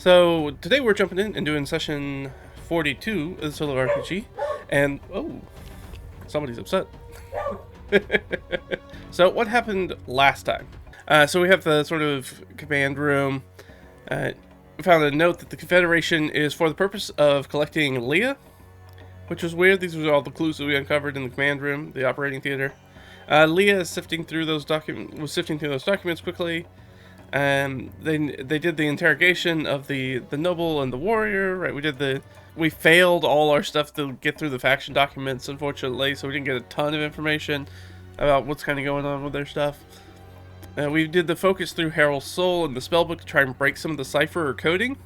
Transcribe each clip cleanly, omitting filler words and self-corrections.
So today we're jumping in and doing session 42 of the solo RPG, and oh, somebody's upset. So what happened last time? So we have the sort of command room. We found a note that the Confederation is for the purpose of collecting Leah, which was weird. These were all the clues that we uncovered in the command room, the operating theater. Leah is sifting through those documents quickly. They did the interrogation of the noble and the warrior, right? We failed all our stuff to get through the faction documents, unfortunately, so we didn't get a ton of information about what's kind of going on with their stuff. We did the focus through Harold's soul and the spellbook to try and break some of the cipher or coding,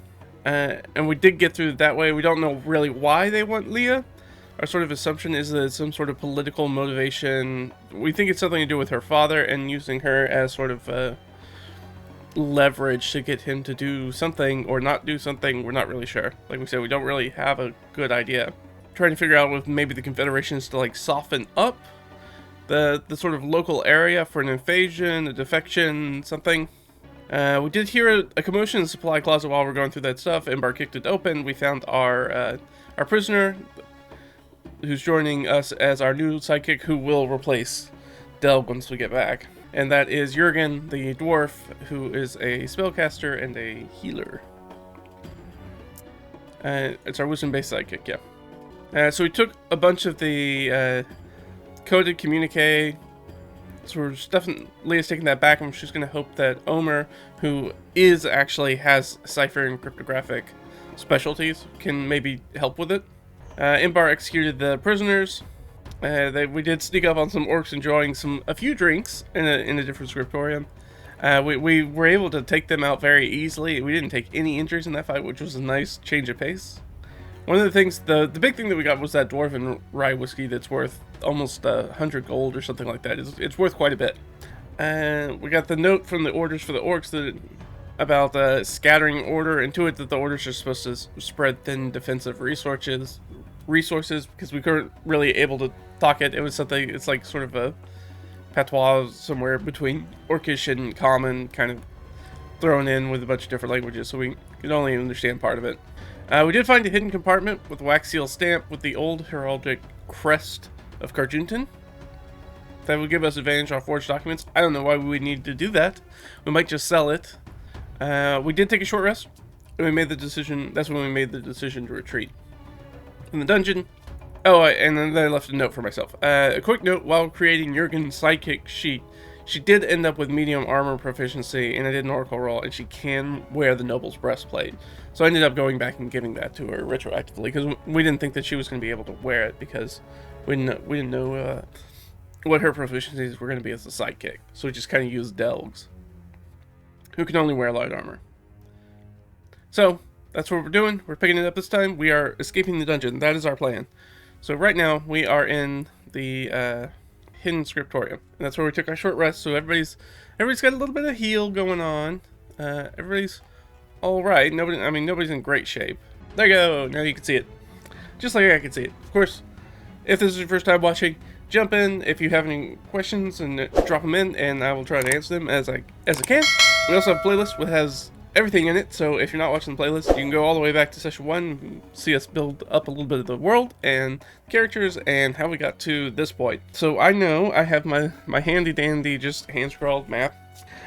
and we did get through it that way. We don't know really why they want Leah. Our sort of assumption is that it's some sort of political motivation. We think it's something to do with her father and using her as sort of leverage to get him to do something or not do something. We're not really sure. Like we said, we don't really have a good idea. Trying to figure out if maybe the Confederation is to like soften up the sort of local area for an invasion, a defection, something. We did hear a commotion in the supply closet while we're going through that stuff. Embar kicked it open. We found our prisoner, who's joining us as our new sidekick, who will replace Delg once we get back. And that is Jurgen, the dwarf, who is a spellcaster and a healer. It's our wisdom-based sidekick, yeah. So we took a bunch of the coded communique. So we're Leah's taking that back, and she's going to hope that Omer, who has cipher and cryptographic specialties, can maybe help with it. Imbar executed the prisoners. We did sneak up on some orcs enjoying a few drinks in a different scriptorium. We were able to take them out very easily. We didn't take any injuries in that fight, which was a nice change of pace. One of the things, the big thing that we got was that dwarven rye whiskey that's worth almost 100 gold or something like that. It's worth quite a bit. We got the note from the orders for the orcs about scattering order, and to it that the orders are supposed to spread thin defensive resources because we weren't really able to talk it. It was something, it's like sort of a patois somewhere between Orcish and Common, kind of thrown in with a bunch of different languages, so we could only understand part of it. We did find a hidden compartment with a wax seal stamp with the old heraldic crest of Carjuntan. That would give us advantage on forged documents. I don't know why we would need to do that. We might just sell it. We did take a short rest, and we made the decision. That's when we made the decision to retreat in the dungeon. Oh, and then I left a note for myself. A quick note: while creating Jurgen's sidekick sheet, she did end up with medium armor proficiency, and I did an oracle roll, and she can wear the noble's breastplate. So I ended up going back and giving that to her retroactively because we didn't think that she was going to be able to wear it because we didn't know what her proficiencies were going to be as a sidekick. So we just kind of used Delgs, who can only wear light armor. So that's what we're doing. We're picking it up this time. We are escaping the dungeon. That is our plan. So right now we are in the hidden scriptorium, and that's where we took our short rest. So everybody's got a little bit of heal going on. Everybody's all right. Nobody's in great shape. There you go. Now you can see it, just like I can see it. Of course, if this is your first time watching, jump in if you have any questions and drop them in, and I will try to answer them as I can. We also have a playlist that has everything in it, so if you're not watching the playlist, you can go all the way back to session 1 and see us build up a little bit of the world and characters and how we got to this point. So I know I have my handy dandy just hand scrawled map.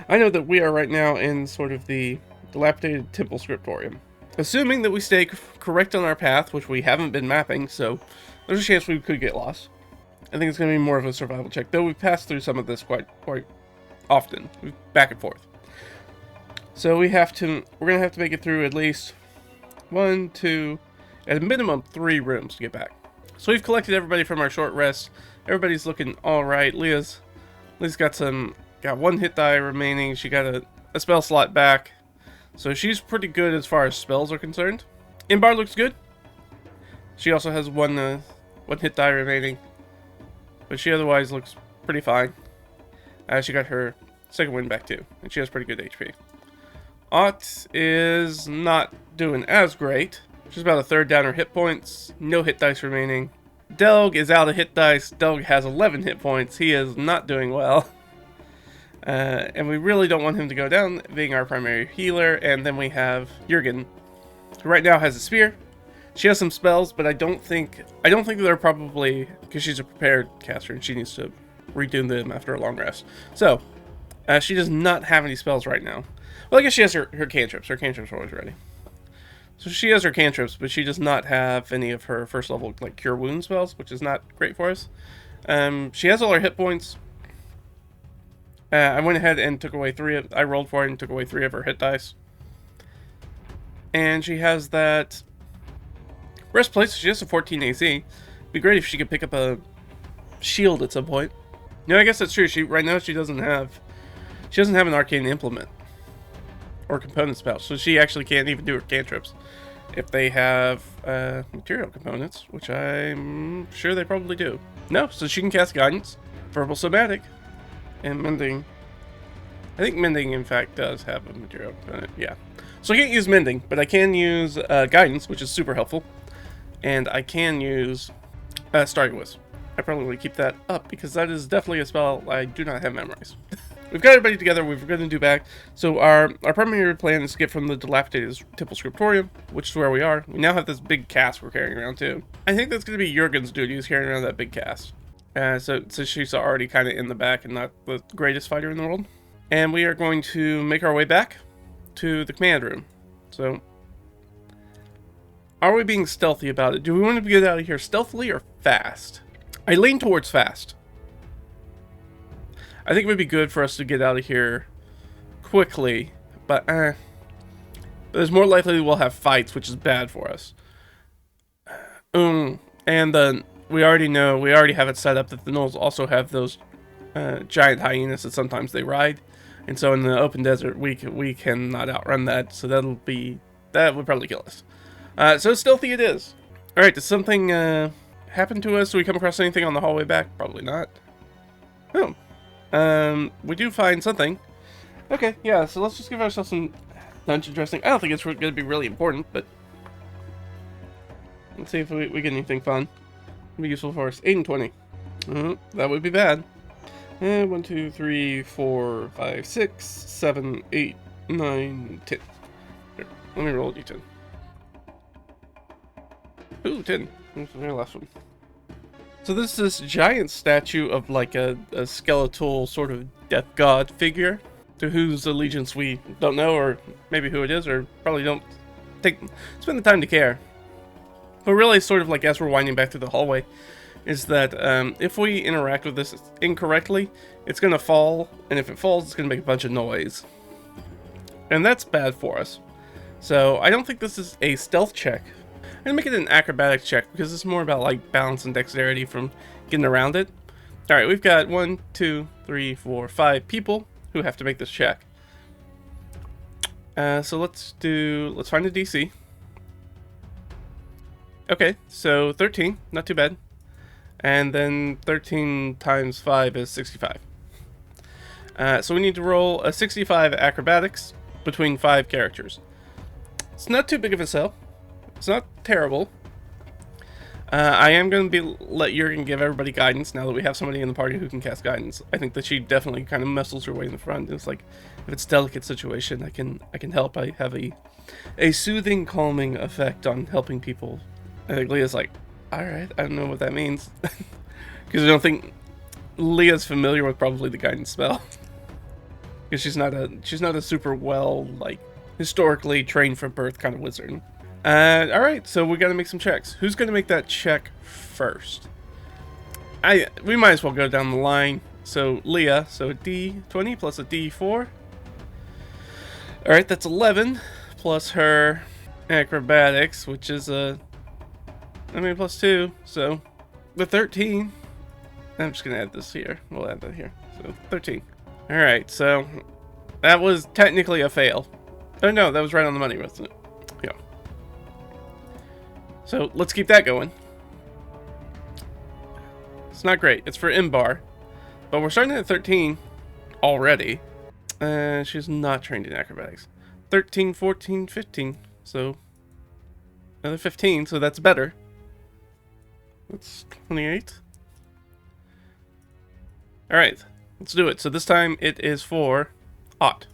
I know that we are right now in sort of the dilapidated temple scriptorium. Assuming that we stay correct on our path, which we haven't been mapping, so there's a chance we could get lost. I think it's going to be more of a survival check, though we've passed through some of this quite often, back and forth. So we're going to have to make it through at least 1, 2, at a minimum 3 rooms to get back. So we've collected everybody from our short rest. Everybody's looking all right. Leah's got 1 hit die remaining. She got a spell slot back, so she's pretty good as far as spells are concerned. Imbar looks good. She also has one hit die remaining, but she otherwise looks pretty fine. She got her second win back too, and she has pretty good HP. Ott is not doing as great. She's about a third down her hit points. No hit dice remaining. Delg is out of hit dice. Delg has 11 hit points. He is not doing well. And we really don't want him to go down, being our primary healer. And then we have Jurgen, who right now has a spear. She has some spells, but I don't think they're probably, because she's a prepared caster and she needs to redo them after a long rest. So, she does not have any spells right now. Well, I guess she has her cantrips. Her cantrips are always ready. So she has her cantrips, but she does not have any of her first level, like, cure wound spells, which is not great for us. She has all her hit points. I went ahead and took away I rolled for it and took away 3 of her hit dice. And she has that breastplate, so she has a 14 AC. It'd be great if she could pick up a shield at some point. No, I guess that's true. Right now she doesn't have an arcane implement or component spell, so she actually can't even do her cantrips. If they have material components, which I'm sure they probably do. No, so she can cast guidance, verbal somatic, and mending. I think mending, in fact, does have a material component. Yeah. So I can't use mending, but I can use guidance, which is super helpful. And I can use starting with. I probably want to keep that up because that is definitely a spell I do not have memorized. We've got everybody together. We're going to do back. So our primary plan is to get from the dilapidated Temple Scriptorium, which is where we are. We now have this big cast we're carrying around too. I think that's going to be Jurgen's duty, is carrying around that big cast. So she's already kind of in the back and not the greatest fighter in the world. And we are going to make our way back to the command room. So, are we being stealthy about it? Do we want to get out of here stealthily or fast? I lean towards fast. I think it would be good for us to get out of here quickly, but there's more likely we'll have fights, which is bad for us. And then we already have it set up that the gnolls also have those giant hyenas that sometimes they ride, and so in the open desert we cannot outrun that. So that would probably kill us. So stealthy it is. All right, does something happen to us? Do we come across anything on the hallway back? Probably not. Oh. We do find something. Okay, yeah, so let's just give ourselves some dungeon dressing. I don't think it's going to be really important, but let's see if we get anything fun. It'll be useful for us. 8 and 20. That would be bad. 1, 2, 3, 4, 5, 6, 7, 8, 9, 10. Here, let me roll a d10. Ooh, 10. That's the very last one. So this is this giant statue of like a skeletal sort of death god figure, to whose allegiance we don't know, or maybe who it is, or probably don't spend the time to care. But really, sort of like as we're winding back through the hallway, is that if we interact with this incorrectly, it's going to fall, and if it falls, it's going to make a bunch of noise. And that's bad for us. So I don't think this is a stealth check. I'm going to make it an acrobatics check, because it's more about like balance and dexterity from getting around it. Alright, we've got 1, 2, 3, 4, 5 people who have to make this check. So let's find a DC. Okay, so 13, not too bad. And then 13 times 5 is 65. So we need to roll a 65 acrobatics between 5 characters. It's not too big of a sell. It's not terrible. I am going to let Jurgen give everybody guidance now that we have somebody in the party who can cast guidance. I think that she definitely kind of muscles her way in the front. It's like, if it's a delicate situation, I can help. I have a soothing, calming effect on helping people. I think Leah's like, alright, I don't know what that means. Because I don't think Leah's familiar with probably the guidance spell. Because she's not a super well, like, historically trained from birth kind of wizard. Alright, so we gotta make some checks. Who's gonna make that check first? We might as well go down the line. So Leah, so a D20 plus a D4. Alright, that's 11 plus her acrobatics, which is plus 2, so the 13. I'm just gonna add this here. We'll add that here. So 13. Alright, so that was technically a fail. Oh no, that was right on the money, wasn't it? Yeah. So let's keep that going. It's not great. It's for Imbar. But we're starting at 13 already. She's not trained in acrobatics. 13, 14, 15. So another 15, so that's better. That's 28. Alright. Let's do it. So this time it is for Ott.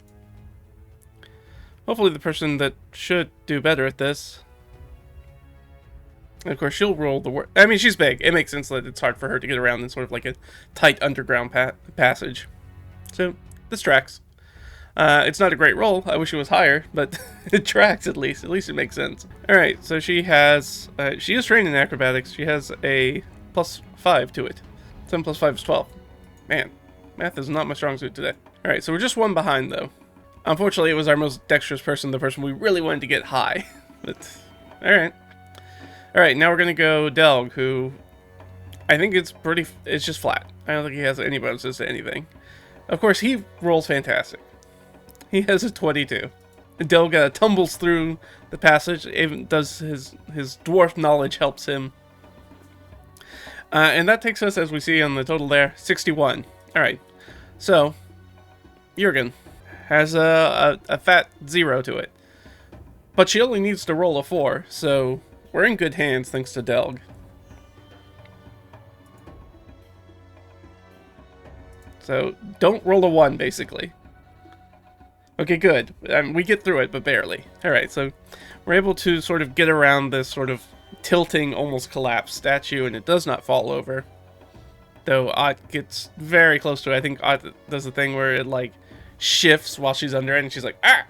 Hopefully the person that should do better at this. And of course, she'll roll the I mean, she's big. It makes sense that it's hard for her to get around in sort of like a tight underground passage. So this tracks. It's not a great roll. I wish it was higher, but it tracks at least. At least it makes sense. All right, so she has. She is trained in acrobatics. She has a +5 to it. 7 + 5 is 12. Man, math is not my strong suit today. All right, so we're just one behind though. Unfortunately, it was our most dexterous person, the person we really wanted to get high. But all right. All right, now we're gonna go Delg, who I think it's just flat. I don't think he has any bonuses to anything. Of course, he rolls fantastic. He has a 22. Delg tumbles through the passage. Even does his dwarf knowledge helps him, and that takes us, as we see on the total there, 61. All right, so Jurgen has a fat 0 to it, but she only needs to roll a 4, so we're in good hands thanks to Delg. So don't roll a 1, basically. Okay, good. We get through it, but barely. Alright, so we're able to sort of get around this sort of tilting, almost collapsed statue, and it does not fall over. Though Ott gets very close to it. I think Ott does the thing where it, like, shifts while she's under it, and she's like, ah!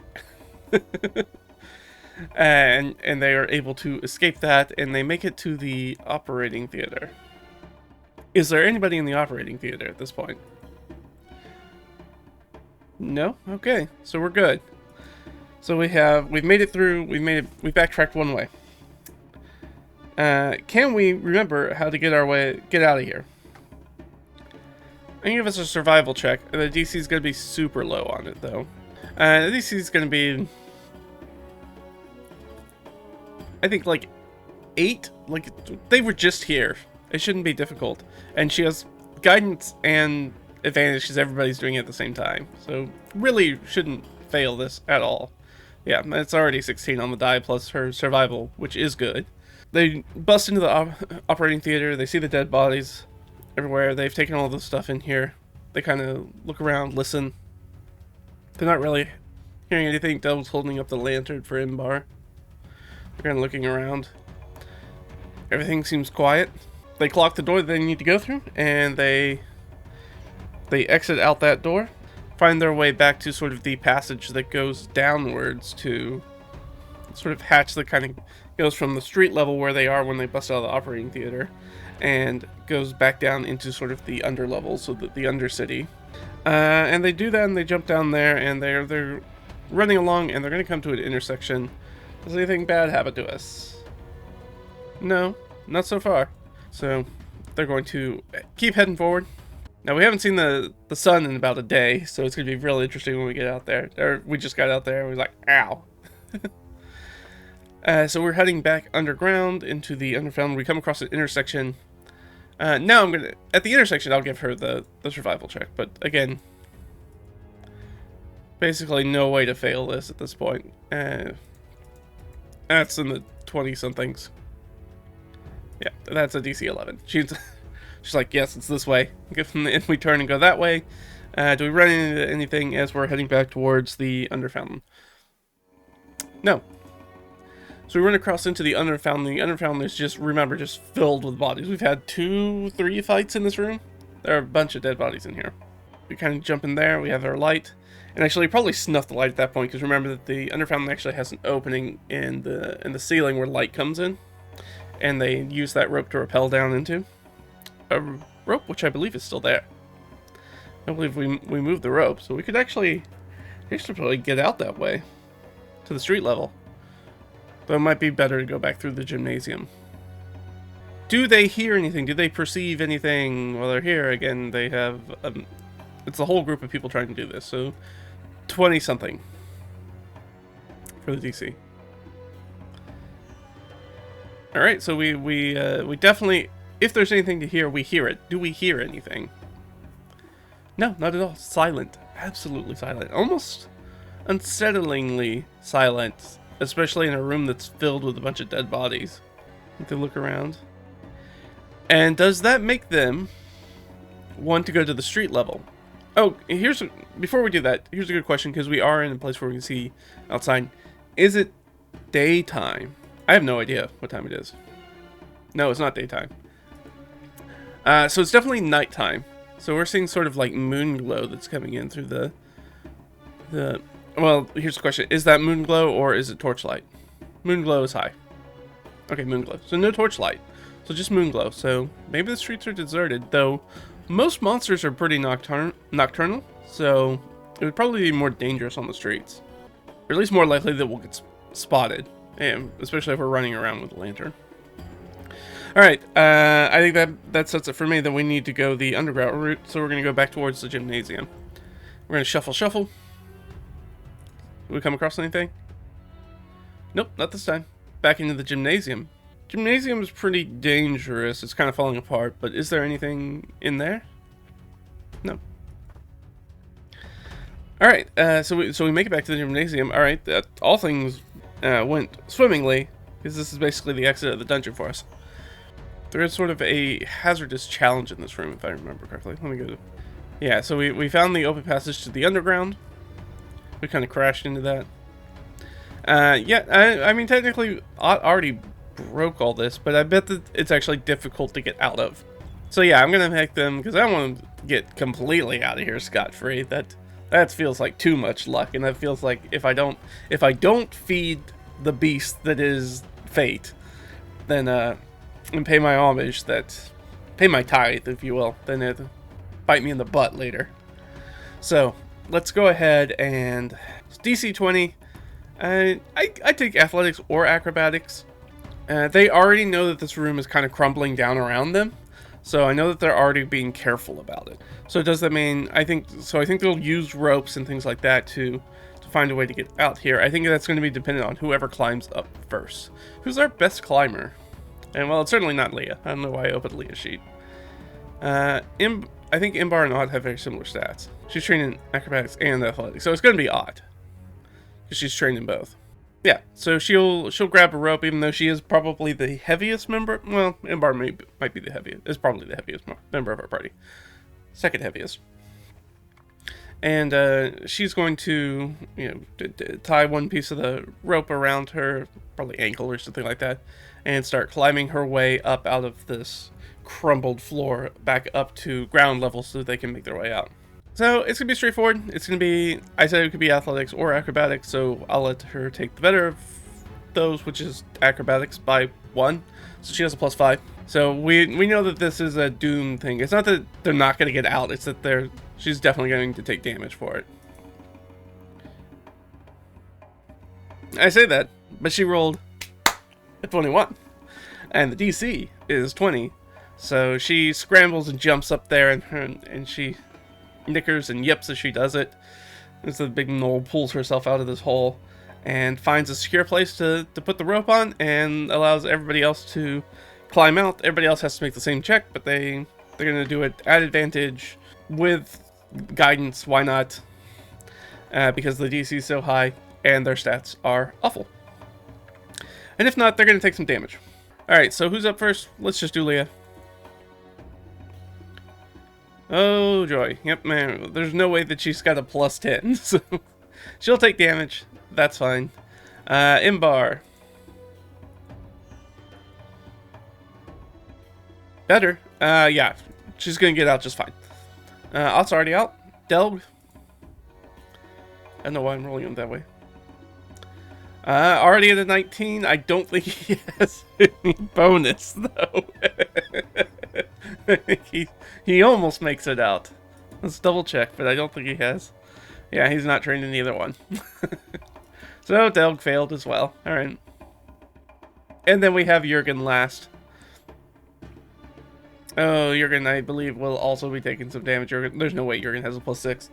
and they are able to escape that, and they make it to the operating theater. Is there anybody in the operating theater at this point? No? Okay, so we're good. So we've made it through, we backtracked one way. Can we remember how to get out of here? I'm gonna give us a survival check. The DC is gonna be super low on it though. The DC is gonna be, I think, like 8. Like, they were just here. It shouldn't be difficult. And she has guidance and advantage because everybody's doing it at the same time. So really shouldn't fail this at all. Yeah, it's already 16 on the die plus her survival, which is good. They bust into the operating theater. They see the dead bodies everywhere. They've taken all this stuff in here. They kind of look around, listen. They're not really hearing anything. Del's holding up the lantern for Imbar. They're kind of looking around. Everything seems quiet. They clock the door that they need to go through, and they exit out that door, find their way back to sort of the passage that goes downwards to sort of hatch that kind of goes from the street level where they are when they bust out of the operating theater and goes back down into sort of the underlevel, so that the undercity. And they do that, and they jump down there, and they're running along, and they're going to come to an intersection. Does anything bad happen to us? No, not so far. So they're going to keep heading forward. Now, we haven't seen the sun in about a day, so it's going to be real interesting when we get out there. Or we just got out there, and we was like, ow. So we're heading back underground into the underground. We come across an intersection. Now I'm going to, at the intersection, I'll give her the survival check. But again, basically no way to fail this at this point. That's in the 20-somethings. Yeah, that's a DC 11. She's like, yes, it's this way. And we turn and go that way. Do we run into anything as we're heading back towards the Underfountain? No. So we run across into the Underfountain. The Underfountain is just, remember, just filled with bodies. We've had 2-3 fights in this room. There are a bunch of dead bodies in here. We kind of jump in there. We have our light. And actually, probably snuff the light at that point, because remember that the Underfountain actually has an opening in the ceiling where light comes in. And they use that rope to rappel down into. A rope which I believe is still there. I believe we moved the rope, so we could actually probably get out that way to the street level. Though it might be better to go back through the gymnasium. Do they hear anything? Do they perceive anything while they're here? Again, they have it's a whole group of people trying to do this, so 20-something for the DC. All right, so we definitely, if there's anything to hear, we hear it. Do we hear anything? No, not at all. Silent. Absolutely silent. Almost unsettlingly silent, especially in a room that's filled with a bunch of dead bodies. They look around. And does that make them want to go to the street level? Oh, before we do that, here's a good question, because we are in a place where we can see outside. Is it daytime? I have no idea what time it is. No, it's not daytime. So it's definitely nighttime. So we're seeing sort of like moon glow that's coming in through the... Well, here's the question. Is that moon glow or is it torchlight? Moon glow is high. Okay, moon glow. So no torchlight. So just moon glow. So maybe the streets are deserted, though most monsters are pretty nocturnal. So it would probably be more dangerous on the streets. Or at least more likely that we'll get spotted. And especially if we're running around with a lantern. Alright, I think that sets it for me that we need to go the underground route. So we're going to go back towards the gymnasium. We're going to shuffle. Did we come across anything? Nope, not this time. Back into the gymnasium. Gymnasium is pretty dangerous. It's kind of falling apart, but is there anything in there? No. Alright, so we make it back to the gymnasium. Alright, all things went swimmingly, because this is basically the exit of the dungeon for us. There is sort of a hazardous challenge in this room, if I remember correctly. Let me go. Yeah, so we found the open passage to the underground. We kind of crashed into that. Yeah, I mean, technically, I already broke all this, but I bet that it's actually difficult to get out of. So yeah, I'm gonna make them, because I want to get completely out of here scot-free. That feels like too much luck, and that feels like if I don't feed the beast that is fate, then and pay my homage, pay my tithe, if you will, then it bite me in the butt later. So let's go ahead and DC 20. I take athletics or acrobatics. They already know that this room is kind of crumbling down around them, so I know that they're already being careful about it. So does that mean I think they'll use ropes and things like that to find a way to get out here. I think that's going to be dependent on whoever climbs up first. Who's our best climber? And well, it's certainly not Leah. I don't know why I opened Leah's sheet. I think Imbar and Odd have very similar stats. She's trained in acrobatics and athletics, so it's going to be Odd, because she's trained in both. Yeah, so she'll grab a rope, even though she is probably the heaviest member. Well, Imbar might be the heaviest. Is probably the heaviest member of our party. Second heaviest. And she's going to, tie one piece of the rope around her, probably ankle or something like that, and start climbing her way up out of this crumbled floor back up to ground level so that they can make their way out. So it's going to be straightforward. It's going to be, I said it could be athletics or acrobatics, so I'll let her take the better of those, which is acrobatics by 1. So she has a +5. So we know that this is a doom thing. It's not that they're not going to get out, it's that she's definitely going to take damage for it. I say that, but she rolled a 21, and the DC is 20. So she scrambles and jumps up there, and she nickers and yips as she does it. As the big knoll pulls herself out of this hole and finds a secure place to put the rope on, and allows everybody else to climb out. Everybody else has to make the same check, but they're going to do it at advantage with guidance. Why not? Because the DC is so high and their stats are awful. And if not, they're going to take some damage. Alright, so who's up first? Let's just do Leah. Oh joy. Yep, man. There's no way that she's got a +10. So she'll take damage. That's fine. Imbar. Better. Yeah. She's gonna get out just fine. Ott's already out. Delg. I don't know why I'm rolling him that way. Already at a 19. I don't think he has any bonus, though. I think he almost makes it out. Let's double check, but I don't think he has. Yeah, he's not trained in either one. So Delg failed as well. Alright. And then we have Jurgen last. Oh, Jurgen, I believe, will also be taking some damage. There's no way Jurgen has a +6.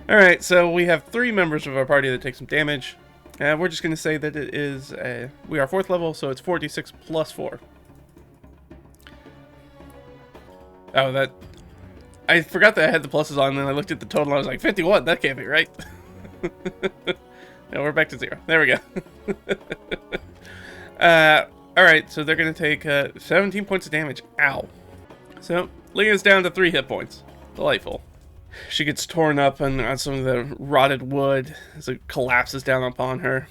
Alright, so we have 3 members of our party that take some damage. We're just going to say that it is, we are 4th level, so it's 4d6 + 4. Oh, I forgot that I had the pluses on, and then I looked at the total, and I was like, 51, that can't be right. No, we're back to 0. There we go. Alright, so they're going to take 17 points of damage. Ow. So, Leah's down to 3 hit points. Delightful. She gets torn up on some of the rotted wood as it collapses down upon her.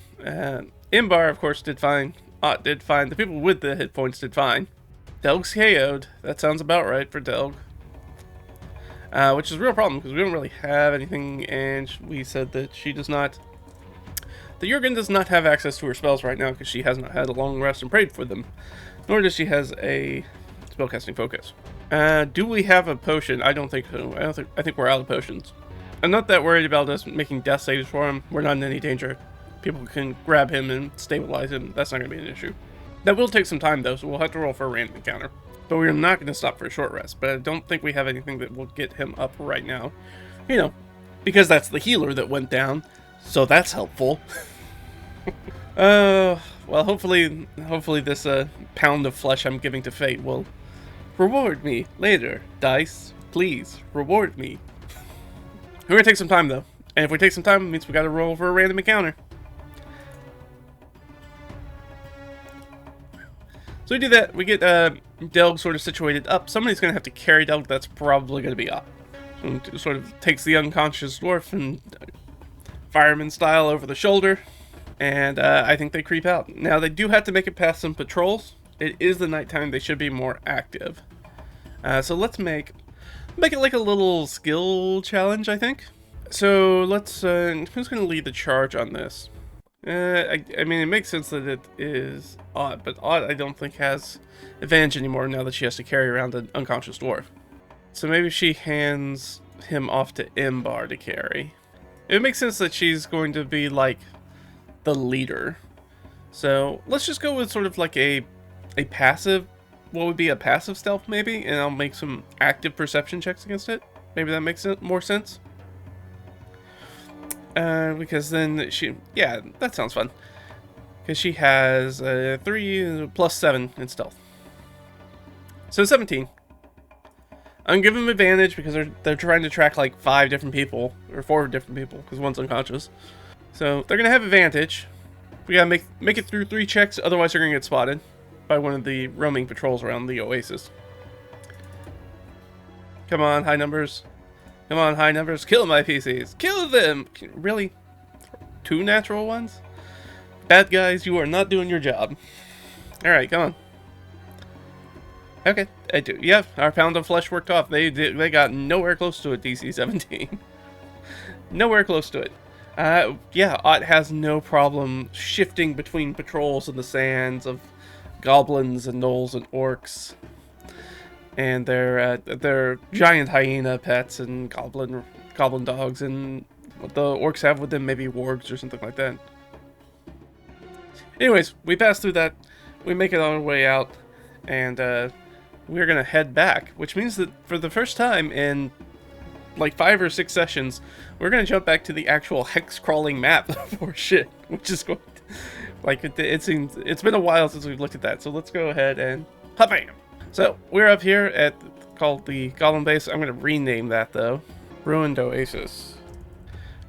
Imbar, of course, did fine. Ott did fine. The people with the hit points did fine. Delg's KO'd. That sounds about right for Delg. Which is a real problem because we don't really have anything, and we said that she does not. The Jurgen does not have access to her spells right now because she has not had a long rest and prayed for them. Nor does she has a spellcasting focus. Do we have a potion? I don't think so. I think we're out of potions. I'm not that worried about us making death saves for him. We're not in any danger. People can grab him and stabilize him. That's not going to be an issue. That will take some time though, so we'll have to roll for a random encounter. But we're not going to stop for a short rest. But I don't think we have anything that will get him up right now. You know, because that's the healer that went down. So that's helpful. Well, hopefully this pound of flesh I'm giving to fate will reward me later. Dice, please, reward me. We're gonna take some time though. And if we take some time, it means we gotta roll for a random encounter. So we do that, we get Delg sort of situated up. Somebody's gonna have to carry Delg, that's probably gonna be up. So sort of takes the unconscious dwarf and fireman style over the shoulder. And I think they creep out. Now they do have to make it past some patrols. It is the nighttime, they should be more active. So let's make it like a little skill challenge, I think. So let's, who's going to lead the charge on this? I mean, it makes sense that it is Ott, but Ott I don't think has advantage anymore now that she has to carry around an unconscious dwarf. So maybe she hands him off to Imbar to carry. It makes sense that she's going to be like the leader. So let's just go with sort of like a passive, what would be a passive stealth maybe, and I'll make some active perception checks against it. Maybe that makes more sense. Because then yeah, that sounds fun. Because she has 3 plus 7 in stealth. So 17. I'm giving them advantage because they're trying to track like 5 different people, or 4 different people, because one's unconscious. So they're gonna have advantage. We gotta make it through 3 checks, otherwise they're gonna get spotted by one of the roaming patrols around the oasis. Come on, high numbers. Come on, high numbers. Kill my PCs. Kill them! Really? 2 natural ones? Bad guys, you are not doing your job. Alright, come on. Okay, I do. Yeah, our pound of flesh worked off. They got nowhere close to a DC 17. Nowhere close to it. Yeah, Ott has no problem shifting between patrols in the sands of goblins and gnolls and orcs, and their giant hyena pets and goblin dogs, and what the orcs have with them, maybe wargs or something like that. Anyways, we pass through that, we make it on our way out, and we're gonna head back, which means that for the first time in like 5 or 6 sessions, we're gonna jump back to the actual hex crawling map for shit, which is going to, like it seems it's been a while since we've looked at that. So let's go ahead and bam. So we're up here at called the Goblin Base. I'm gonna rename that though, Ruined Oasis,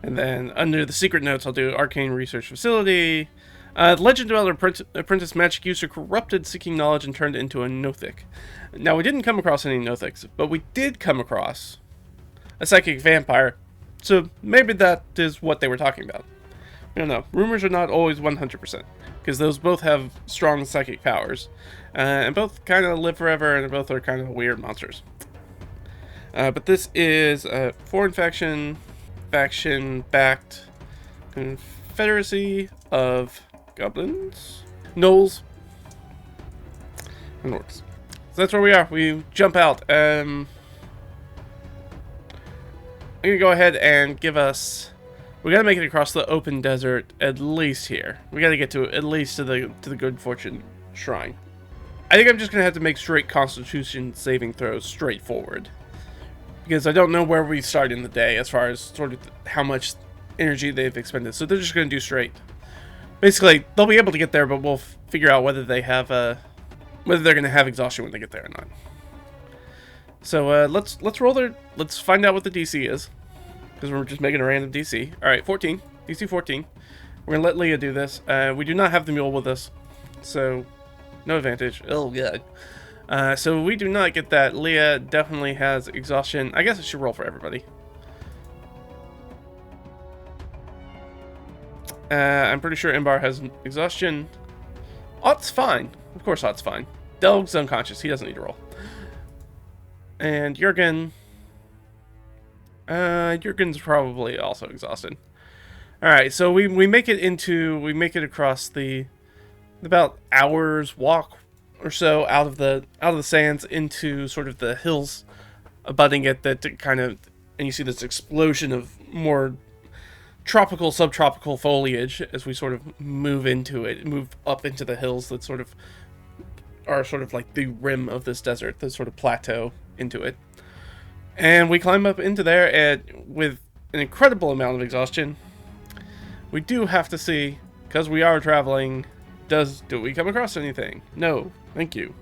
and then under the secret notes I'll do Arcane Research Facility. Legend about an apprentice magic user corrupted seeking knowledge and turned into a Nothic. Now we didn't come across any Nothics, but we did come across a psychic vampire, so maybe that is what they were talking about. I don't know. Rumors are not always 100%, because those both have strong psychic powers, and both kind of live forever, and both are kind of weird monsters. But this is a foreign faction-backed confederacy of goblins, gnolls, and orcs. So that's where we are. We jump out. I'm gonna go ahead and give us. We gotta make it across the open desert at least here. We gotta get to at least to the Good Fortune Shrine. I think I'm just gonna have to make straight Constitution saving throws straight forward, because I don't know where we start in the day as far as sort of how much energy they've expended. So they're just gonna do straight. Basically, they'll be able to get there, but we'll figure out whether they have whether they're gonna have exhaustion when they get there or not. So let's roll their. Let's find out what the DC is, because we're just making a random DC. All right, 14. DC 14. We're gonna let Leah do this. We do not have the mule with us, so no advantage. Oh god. So we do not get that. Leah definitely has exhaustion. I guess I should roll for everybody. I'm pretty sure Imbar has exhaustion. Ott's fine. Of course Ott's fine. Delg's unconscious. He doesn't need to roll. And Jurgen... Jurgen's probably also exhausted. Alright, so we make it across the about hour's walk or so out of the sands into sort of the hills abutting it that kind of, and you see this explosion of more tropical, subtropical foliage as we sort of move up into the hills that sort of are sort of like the rim of this desert, the sort of plateau into it. And we climb up into there, and with an incredible amount of exhaustion, we do have to see, because we are traveling, do we come across anything? No, thank you.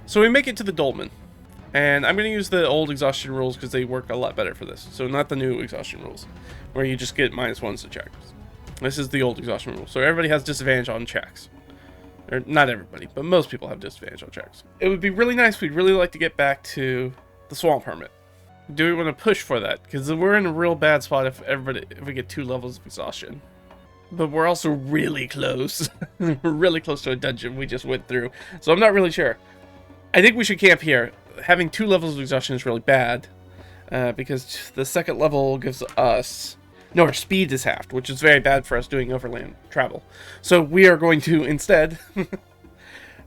So we make it to the dolmen, and I'm going to use the old exhaustion rules because they work a lot better for this. So not the new exhaustion rules, where you just get -1s to checks. This is the old exhaustion rule, so everybody has disadvantage on checks. Or not everybody, but most people have disadvantage on checks. It would be really nice. We'd really like to get back to the swamp hermit. Do we want to push for that? Because we're in a real bad spot if we get 2 levels of exhaustion. But we're also really close. We're really close to a dungeon we just went through. So I'm not really sure. I think we should camp here. Having 2 levels of exhaustion is really bad. Because the 2nd level gives us... No, our speed is halved, which is very bad for us doing overland travel. So we are going to, instead...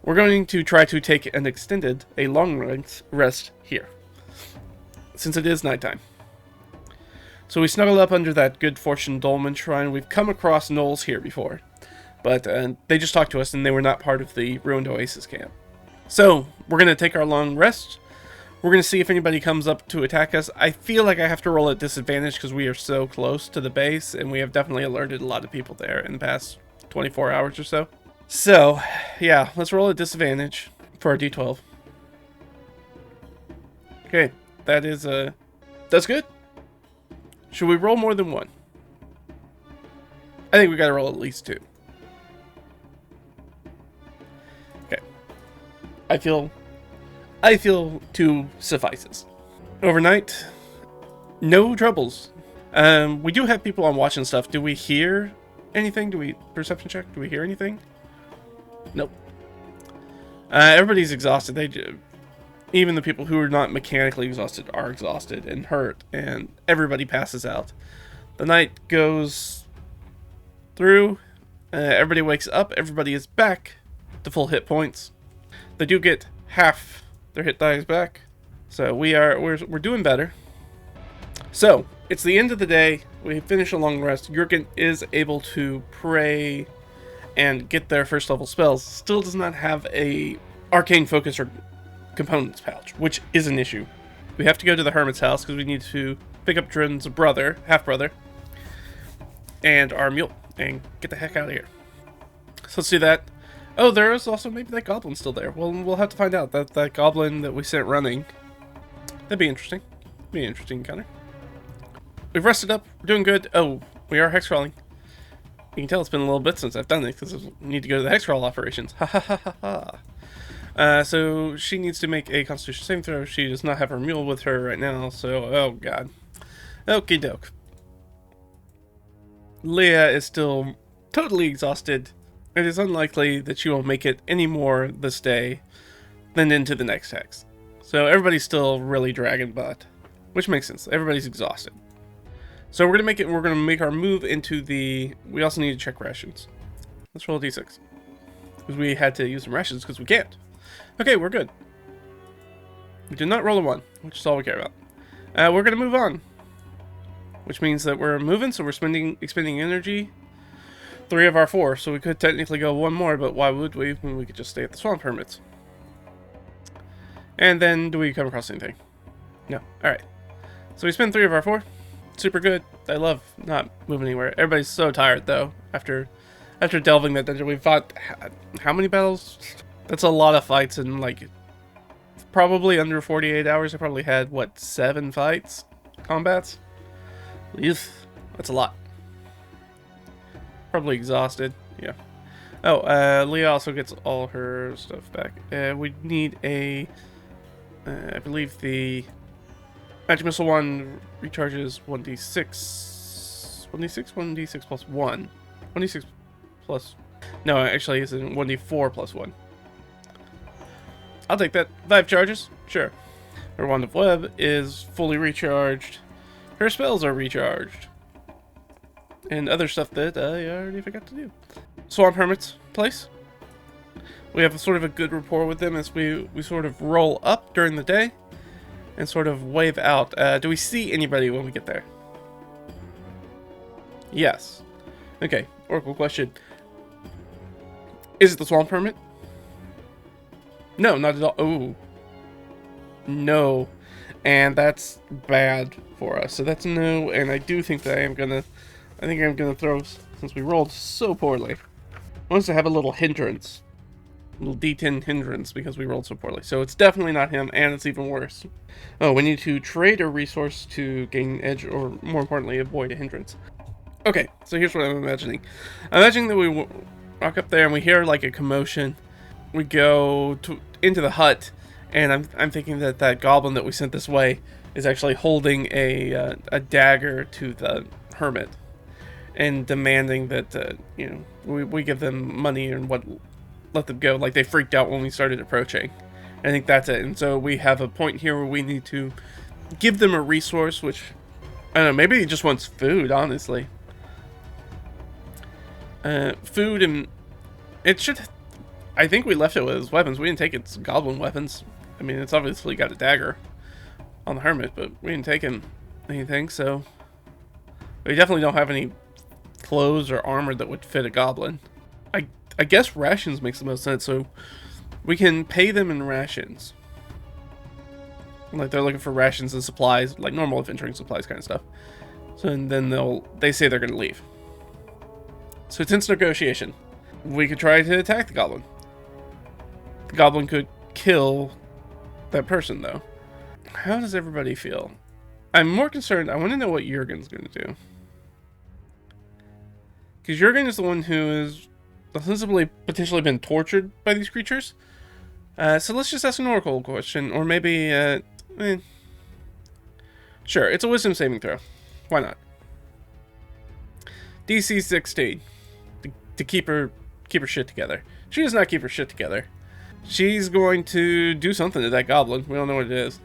we're going to try to take a long rest here. Since it is nighttime. So we snuggle up under that Good Fortune Dolmen Shrine. We've come across gnolls here before, but they just talked to us and they were not part of the Ruined Oasis camp. So we're going to take our long rest. We're going to see if anybody comes up to attack us. I feel like I have to roll at disadvantage because we are so close to the base, and we have definitely alerted a lot of people there in the past 24 hours or so. So, yeah, let's roll at disadvantage for our D12. Okay. That is, that's good. Should we roll more than 1? I think we gotta roll at least 2. Okay. I feel 2 suffices. Overnight, no troubles. We do have people on watch and stuff. Do we hear anything? Perception check? Do we hear anything? Nope. Everybody's exhausted. Even the people who are not mechanically exhausted are exhausted and hurt, and everybody passes out. The night goes through, everybody wakes up, everybody is back to full hit points. They do get half their hit dice back, so we're doing better. So, it's the end of the day, we finish a long rest. Jurgen is able to pray and get their 1st level spells. Still does not have a arcane focus or components pouch, which is an issue. We have to go to the hermit's house because we need to pick up Drin's brother, half-brother, and our mule, and get the heck out of here. So let's do that. Oh, there is also maybe that goblin still there. Well, we'll have to find out. That goblin that we sent running. That'd be interesting. Be an interesting encounter. We've rested up. We're doing good. Oh, we are hex crawling. You can tell it's been a little bit since I've done it because I need to go to the hex crawl operations. Ha ha ha ha ha. So she needs to make a Constitution saving throw. She does not have her mule with her right now, so oh god. Okie doke. Leah is still totally exhausted. It is unlikely that she will make it any more this day than into the next hex. So everybody's still really dragging butt, which makes sense. Everybody's exhausted. So we're gonna make our move into the. We also need to check rations. Let's roll a d6 because we had to use some rations because we can't. Okay, we're good. We did not roll a 1, which is all we care about. We're going to move on. Which means that we're moving, so we're expending energy. 3 of our 4, so we could technically go 1 more, but why would we when we could just stay at the swamp hermits? And then, do we come across anything? No. Alright. So we spend 3 of our 4. Super good. I love not moving anywhere. Everybody's so tired, though, after delving that dungeon. We've fought how many battles? That's a lot of fights in, like, probably under 48 hours. I probably had, what, 7 fights? Combats? That's a lot. Probably exhausted. Yeah. Oh, Leah also gets all her stuff back. We need a... I believe the Magic Missile one recharges 1d6 1d6, 1d6 plus 1. 1d6 plus... No, actually, it's 1d4 plus 1. I'll take that. 5 charges? Sure. Her Wand of Web is fully recharged. Her spells are recharged. And other stuff that I already forgot to do. Swamp Hermit's place. We have sort of a good rapport with them as we sort of roll up during the day and sort of wave out. Do we see anybody when we get there? Yes. Okay, Oracle question. Is it the Swamp Hermit? No, not at all. Oh. No. And that's bad for us. So that's no, and I do think that I'm gonna throw, since we rolled so poorly. I want us to have a little hindrance. A little D10 hindrance because we rolled so poorly. So it's definitely not him, and it's even worse. Oh, we need to trade a resource to gain edge, or more importantly, avoid a hindrance. Okay, so here's what I'm imagining. I'm imagining that we walk up there and we hear like a commotion. We go into the hut, and I'm thinking that that goblin that we sent this way is actually holding a dagger to the hermit and demanding that you know, we give them money and let them go. Like they freaked out when we started approaching. I think that's it. And so we have a point here where we need to give them a resource, which I don't know, maybe he just wants food, honestly. Food, and it should, I think we left it with his weapons. We didn't take its goblin weapons. I mean, it's obviously got a dagger on the hermit, but we didn't take him anything, so we definitely don't have any clothes or armor that would fit a goblin. I guess rations makes the most sense, so we can pay them in rations. Like they're looking for rations and supplies, like normal adventuring supplies kind of stuff. So and then they say they're gonna leave. So it's instant negotiation. We could try to attack the goblin. The goblin could kill that person though. How does everybody feel? I'm more concerned, I want to know what Jurgen's gonna do. Because Jurgen is the one who has ostensibly potentially been tortured by these creatures. So let's just ask an oracle question, or maybe, sure, it's a wisdom saving throw. Why not? DC 16 to keep her shit together. She does not keep her shit together. She's going to do something to that goblin. We don't know what it is.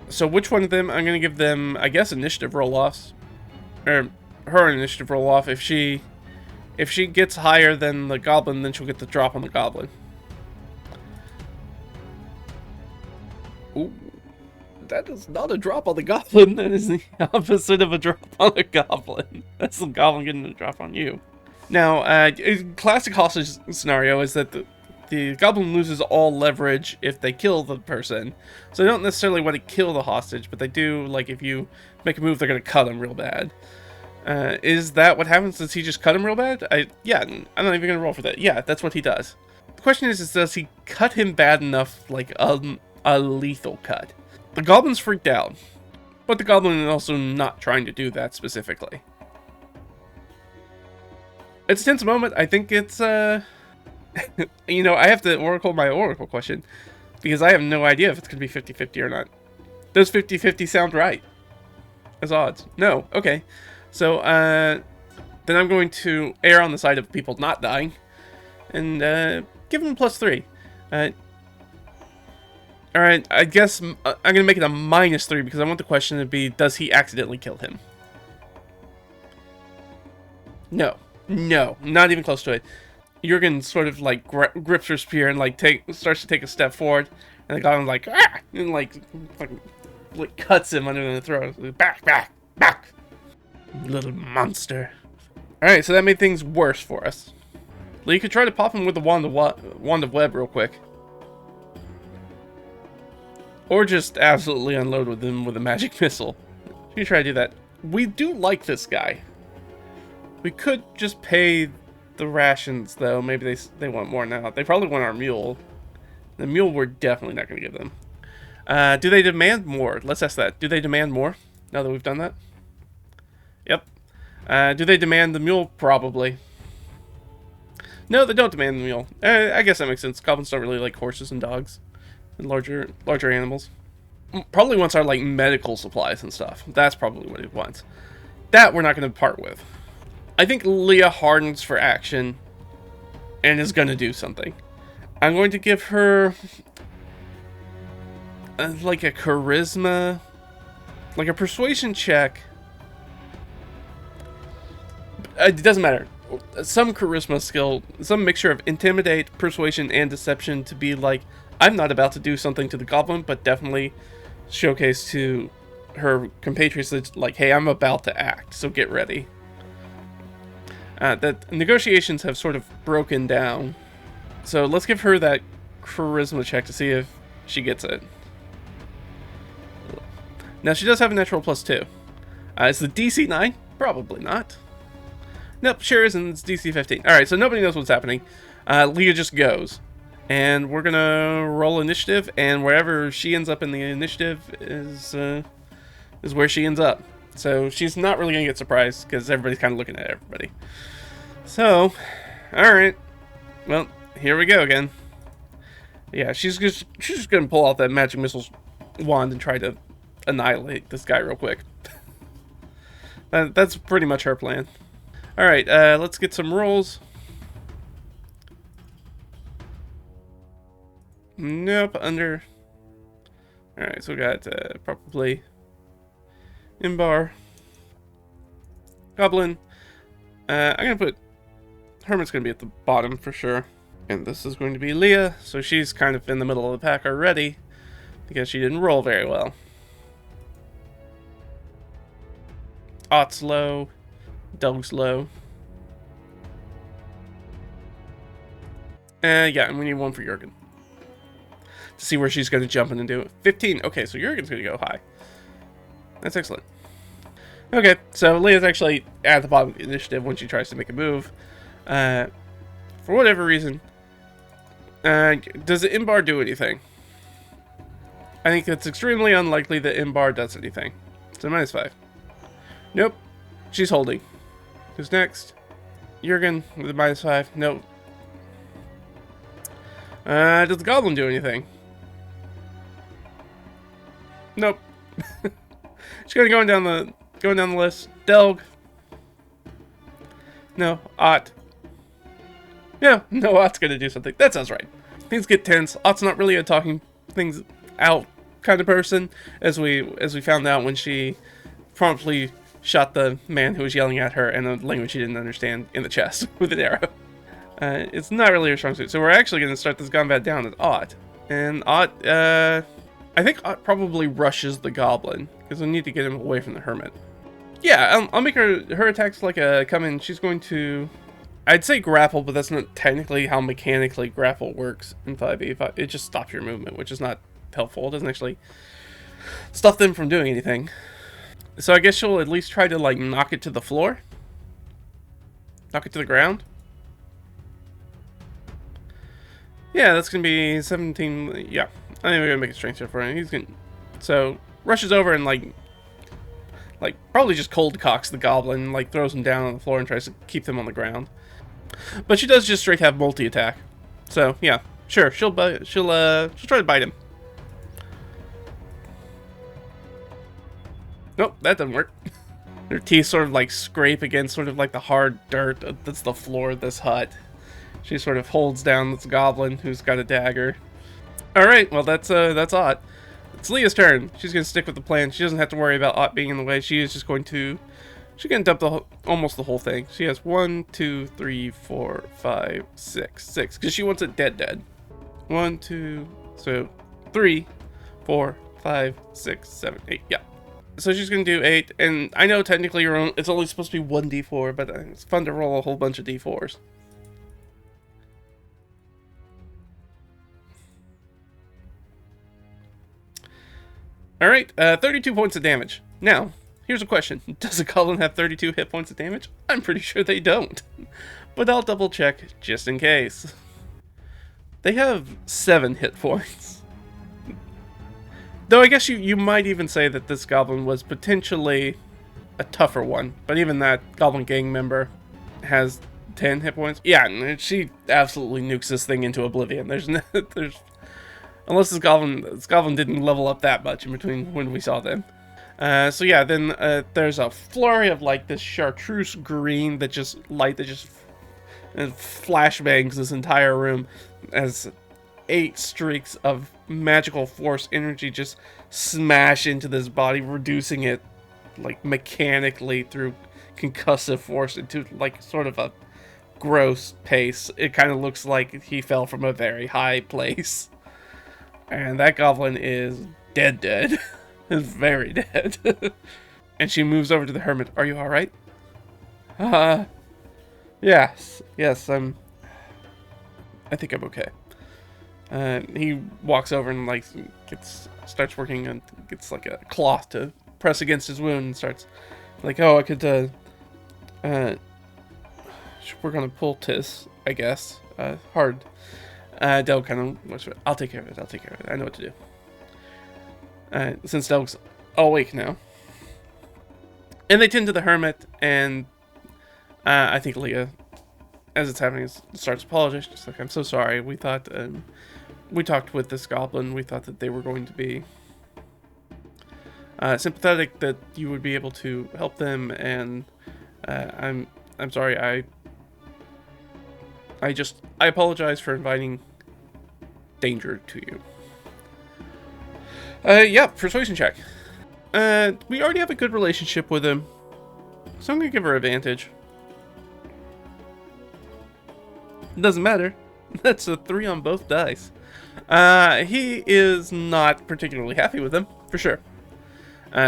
So which one of them? I'm going to give them, I guess, initiative roll-offs, or her initiative roll-off. If she gets higher than the goblin, then she'll get the drop on the goblin. Ooh, that is not a drop on the goblin. That is the opposite of a drop on a goblin. That's the goblin getting a drop on you. Now, a classic hostage scenario is that the goblin loses all leverage if they kill the person. So they don't necessarily want to kill the hostage, but they do, like, if you make a move, they're going to cut him real bad. Is that what happens? Does he just cut him real bad? Yeah, I'm not even going to roll for that. Yeah, that's what he does. The question is does he cut him bad enough, like a lethal cut? The goblin's freaked out, but the goblin is also not trying to do that specifically. It's a tense moment. I think it's, you know, I have to oracle my oracle question, because I have no idea if it's going to be 50-50 or not. Does 50-50 sound right? As odds? No. Okay. So, then I'm going to err on the side of people not dying, and give him +3. Alright, I guess I'm going to make it a -3 because I want the question to be, does he accidentally kill him? No. No, not even close to it. Jurgen sort of like grips her spear and like starts to take a step forward, and the goblin's like, ah! And like cuts him under the throat. Back, back, back! Little monster. Alright, so that made things worse for us. You could try to pop him with the wand of web real quick. Or just absolutely unload with him with a magic missile. You can try to do that. We do like this guy. We could just pay the rations, though. Maybe they want more now. They probably want our mule. The mule we're definitely not going to give them. Do they demand more? Let's ask that. Do they demand more now that we've done that? Yep. Do they demand the mule? Probably. No, they don't demand the mule. I guess that makes sense. Goblins don't really like horses and dogs and larger animals. Probably wants our like medical supplies and stuff. That's probably what he wants. That we're not going to part with. I think Leah hardens for action and is going to do something. I'm going to give her like a charisma, like a persuasion check. It doesn't matter. Some charisma skill, some mixture of intimidate, persuasion, and deception to be like, I'm not about to do something to the goblin, but definitely showcase to her compatriots that, like, hey, I'm about to act, so get ready. That negotiations have sort of broken down. So let's give her that charisma check to see if she gets it. Now, she does have a natural +2. Is the DC 9? Probably not. Nope, sure isn't. It's DC 15. Alright, so nobody knows what's happening. Leah just goes. And we're gonna roll initiative, and wherever she ends up in the initiative is where she ends up. So she's not really gonna get surprised, because everybody's kind of looking at everybody. So, alright. Well, here we go again. Yeah, she's just gonna pull out that magic missiles wand and try to annihilate this guy real quick. That's pretty much her plan. Alright, let's get some rolls. Nope, under. Alright, so we got probably Imbar, Goblin. I'm gonna put Hermit's gonna be at the bottom for sure. And this is going to be Leah, so she's kind of in the middle of the pack already because she didn't roll very well. Ott's low, Doug's low. Yeah, and we need one for Jurgen to see where she's going to jump in and do it. 15. Okay, so Jurgen's going to go high. That's excellent. Okay, so Leah's actually at the bottom of the initiative when she tries to make a move. For whatever reason, does the Imbar do anything? I think it's extremely unlikely that Imbar does anything. So -5. Nope. She's holding. Who's next? Jurgen with a -5. Nope. Does the Goblin do anything? Nope. She's gonna going down the list. Delg. No. Ott. Yeah, no, Ott's gonna do something. That sounds right. Things get tense. Ott's not really a talking things out kind of person, as we found out when she promptly shot the man who was yelling at her in a language she didn't understand in the chest with an arrow. It's not really her strong suit. So we're actually going to start this combat down at Ott. And Ott, I think Ott probably rushes the Goblin, because we need to get him away from the Hermit. Yeah, I'll make her attacks like a come in. She's going to, I'd say grapple, but that's not technically how mechanically grapple works in 5e. It just stops your movement, which is not helpful. It doesn't actually stop them from doing anything. So I guess she'll at least try to, like, knock it to the floor. Knock it to the ground. Yeah, that's going to be 17. Yeah, I think we're going to make a strength check for him. He's going to... So, rushes over and, like, probably just cold cocks the Goblin, like, throws him down on the floor and tries to keep them on the ground. But she does just straight have multi-attack. So, yeah, sure, she'll try to bite him. Nope, that doesn't work. Their teeth sort of like scrape against sort of like the hard dirt that's the floor of this hut. She sort of holds down this goblin who's got a dagger. Alright, well that's Ott. It's Leah's turn. She's going to stick with the plan. She doesn't have to worry about Ott being in the way. She is just going to... She's going to dump almost the whole thing. She has 1, 2, 3, 4, 5, 6. 6. Because she wants it dead. 1, 2... So, 3, 4, 5, 6, 7, 8. Yeah. So she's going to do 8, and I know technically it's only supposed to be 1d4, but it's fun to roll a whole bunch of d4s. Alright, 32 points of damage. Now, here's a question. Does a goblin have 32 hit points of damage? I'm pretty sure they don't. But I'll double check just in case. They have 7 hit points. Though I guess you might even say that this goblin was potentially a tougher one. But even that goblin gang member has 10 hit points. Yeah, she absolutely nukes this thing into oblivion. Unless this goblin didn't level up that much in between when we saw them. So yeah, then there's a flurry of like this chartreuse green that just flashbangs this entire room as 8 streaks of magical force energy just smash into this body, reducing it like mechanically through concussive force into like sort of a gross pace. It kind of looks like he fell from a very high place. And that goblin is dead. Is very dead. And she moves over to the hermit. Are you alright? Yes, I think I'm okay. He walks over and like starts working and gets like a cloth to press against his wound and starts like, oh, I could we're gonna pull this, I guess. Hard. Del kind of, I'll take care of it. I know what to do. Since Del's awake now. And they tend to the hermit, and I think Leah, as it's happening, starts apologizing. Just like, I'm so sorry. We thought, we talked with this goblin. We thought that they were going to be sympathetic, that you would be able to help them, and I'm sorry. I apologize for inviting danger to you. Yeah, persuasion check. We already have a good relationship with him, so I'm gonna give her advantage. It doesn't matter. That's a 3 on both dice. He is not particularly happy with him, for sure.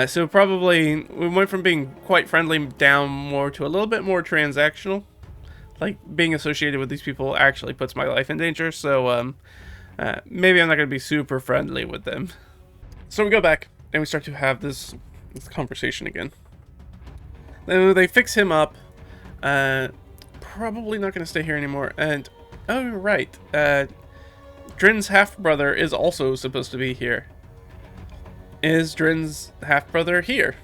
So probably we went from being quite friendly down more to a little bit more transactional. Like, being associated with these people actually puts my life in danger, so maybe I'm not going to be super friendly with them. So we go back, and we start to have this conversation again. Then they fix him up. Probably not going to stay here anymore. And, oh, right. Drin's half-brother is also supposed to be here. Is Drin's half-brother here?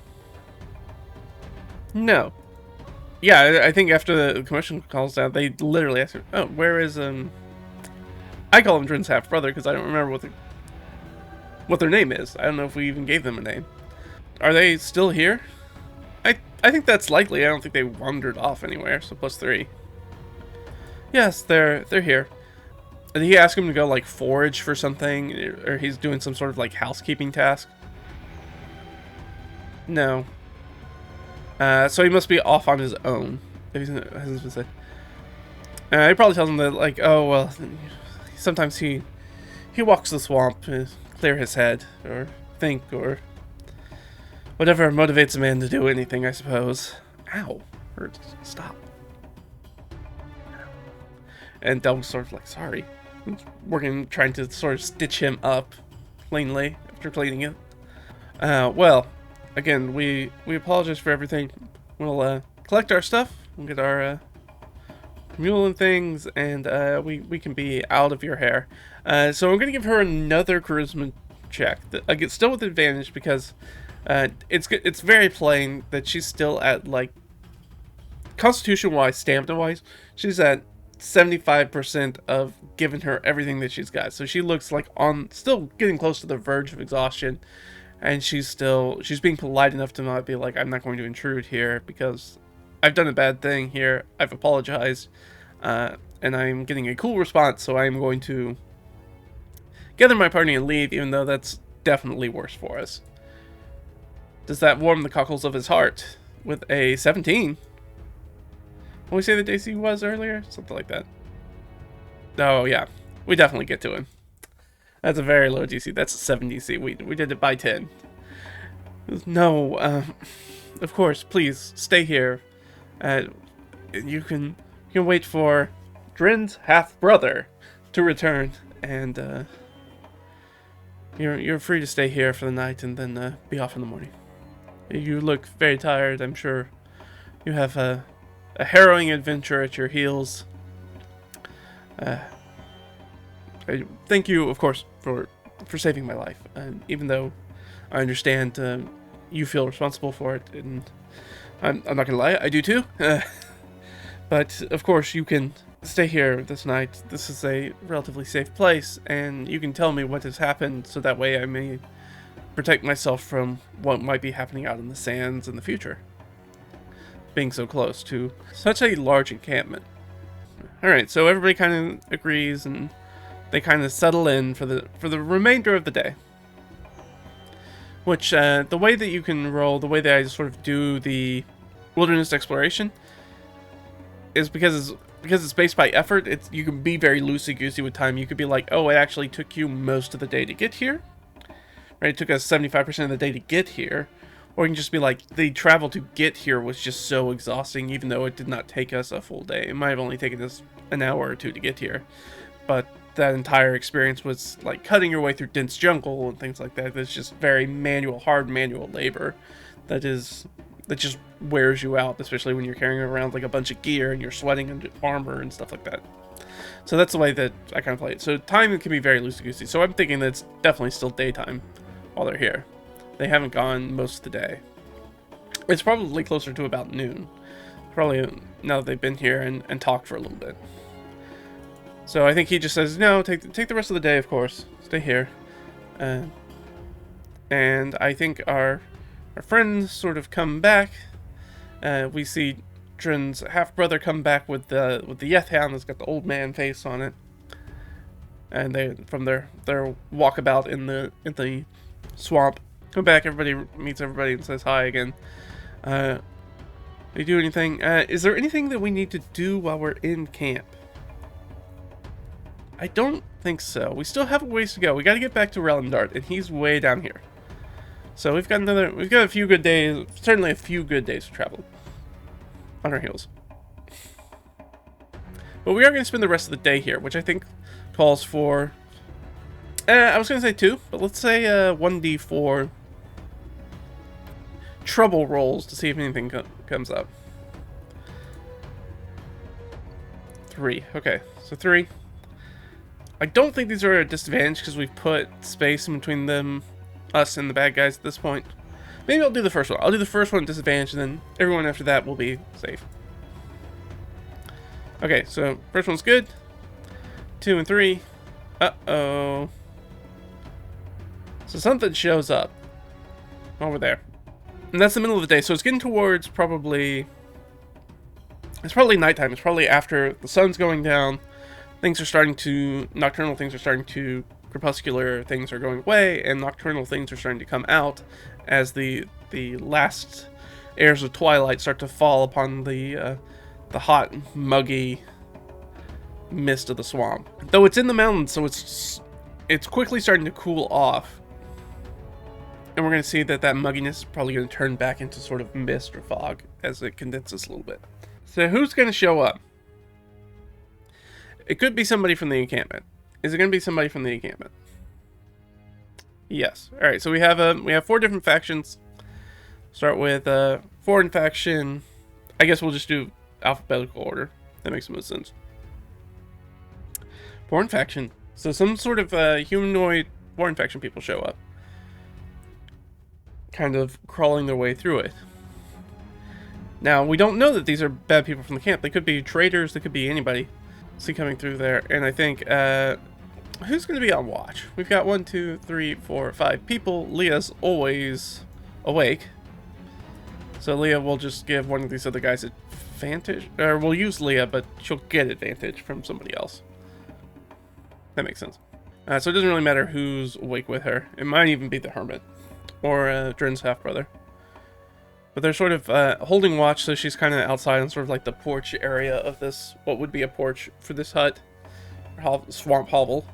No. Yeah, I think after the commission calls down, they literally ask her, oh, where is, I call him Drin's half-brother because I don't remember what their name is. I don't know if we even gave them a name. Are they still here? I think that's likely. I don't think they wandered off anywhere, so +3. Yes, they're here. Did he ask him to go, like, forage for something? Or he's doing some sort of, like, housekeeping task? No. So he must be off on his own. If he hasn't been said. He probably tells him that, like, oh, well, sometimes he walks the swamp to clear his head, or think, or whatever motivates a man to do anything, I suppose. Ow. Hurt. Stop. And Del's sort of like, sorry. Working, trying to sort of stitch him up cleanly after cleaning it. Well, again, we apologize for everything. We'll collect our stuff. We'll get our mule and things, and we can be out of your hair. So I'm gonna give her another charisma check. I get still with advantage because it's very plain that she's still at, like, constitution-wise, stamina-wise, she's at 75% of giving her everything that she's got. So she looks like still getting close to the verge of exhaustion, and she's being polite enough to not be like, I'm not going to intrude here because I've done a bad thing here. I've apologized, and I'm getting a cool response, so I'm going to gather my party and leave, even though that's definitely worse for us. Does that warm the cockles of his heart? With a 17. What we say the DC was earlier? Something like that. Oh, yeah. We definitely get to him. That's a very low DC. That's a 7 DC. We did it by 10. No, of course, please, stay here. You can wait for Drin's half-brother to return, and you're free to stay here for the night and then be off in the morning. You look very tired. I'm sure you have a harrowing adventure at your heels. I thank you, of course, for saving my life. And even though I understand you feel responsible for it, and I'm not gonna lie, I do too. But of course, you can stay here this night. This is a relatively safe place, and you can tell me what has happened, so that way I may protect myself from what might be happening out in the sands in the future, being so close to such a large encampment. Alright, so everybody kind of agrees, and they kind of settle in for the remainder of the day. Which, the way that you can roll, the way that I sort of do the wilderness exploration, is because it's based by effort. You can be very loosey-goosey with time. You could be like, oh, it actually took you most of the day to get here. Right? It took us 75% of the day to get here. Or you can just be like, the travel to get here was just so exhausting, even though it did not take us a full day. It might have only taken us an hour or two to get here. But that entire experience was like cutting your way through dense jungle and things like that. That's just very hard manual labor that just wears you out, especially when you're carrying around like a bunch of gear and you're sweating under armor and stuff like that. So that's the way that I kind of play it. So time can be very loosey-goosey. So I'm thinking that it's definitely still daytime while they're here. They haven't gone most of the day. It's probably closer to about noon. Probably now that they've been here and talked for a little bit. So I think he just says, no, take the rest of the day, of course. Stay here. And I think our friends sort of come back. We see Drin's half-brother come back with the Yeth Hound that's got the old man face on it. And they, from their walkabout in the swamp, come back, everybody meets everybody and says hi again. Do you do anything? Is there anything that we need to do while we're in camp? I don't think so. We still have a ways to go. We got to get back to Relendart, and he's way down here. So we've got a few good days, certainly a few good days of travel on our heels. But we are going to spend the rest of the day here, which I think calls for, I was going to say 2, but let's say 1d4 trouble rolls to see if anything comes up. 3. Okay, so 3. I don't think these are at a disadvantage because we've put space in between us and the bad guys at this point. Maybe I'll do the first one. I'll do the first one at disadvantage, and then everyone after that will be safe. Okay, so first one's good. 2 and 3. Uh-oh. So something shows up over there. And that's the middle of the day, so it's getting towards probably... It's probably nighttime. It's probably after the sun's going down. Nocturnal things are starting to... Crepuscular things are going away, and nocturnal things are starting to come out as the last airs of twilight start to fall upon the hot, muggy mist of the swamp. Though it's in the mountains, so it's quickly starting to cool off. And we're going to see that mugginess is probably going to turn back into sort of mist or fog as it condenses a little bit. So who's going to show up? It could be somebody from the encampment. Is it going to be somebody from the encampment? Yes. All right. So we have 4 different factions. Start with foreign faction. I guess we'll just do alphabetical order. That makes the most sense. Foreign faction. So some sort of humanoid foreign faction people show up, kind of crawling their way through it. Now we don't know that these are bad people from the camp. They could be traders. They could be anybody. See coming through there, and I think who's going to be on watch? We've got 1, 2, 3, 4, 5 people. Leah's always awake, so Leah will just give one of these other guys advantage, or we'll use Leah, but she'll get advantage from somebody else. That makes sense. So it doesn't really matter who's awake with her. It might even be the hermit or Drin's half brother. But they're sort of holding watch, so she's kind of outside on sort of like the porch area of this, what would be a porch for this hut, or swamp hovel.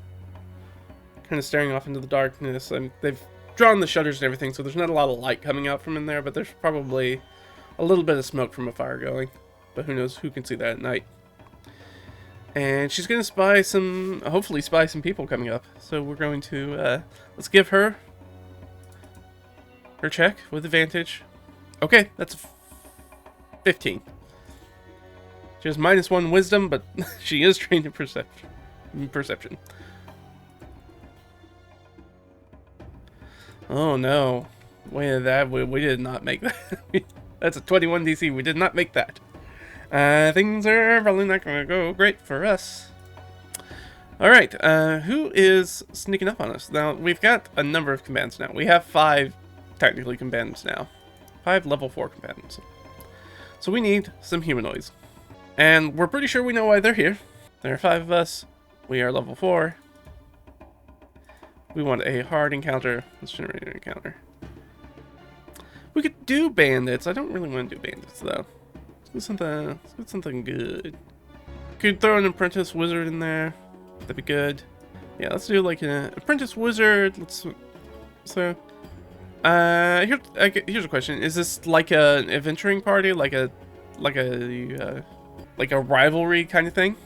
Kind of staring off into the darkness, and they've drawn the shutters and everything, so there's not a lot of light coming out from in there, but there's probably a little bit of smoke from a fire going. But who knows, who can see that at night. And she's going to hopefully spy some people coming up. So we're going to, let's give her check with advantage. Okay, that's 15. She has -1 wisdom, but she is trained in perception. Oh no. Wait, we did not make that. That's a 21 DC. We did not make that. Things are probably not going to go great for us. Alright, who is sneaking up on us? Now, we've got a number of combatants now. We have 5 technically combatants now. 5 level 4 combatants. So we need some humanoids. And we're pretty sure we know why they're here. There are 5 of us. We are level 4. We want a hard encounter. Let's generate an encounter. We could do bandits. I don't really want to do bandits, though. Let's do something good. Could throw an apprentice wizard in there. That'd be good. Yeah, let's do like an apprentice wizard. Here's a question: is this like an adventuring party, like a rivalry kind of thing?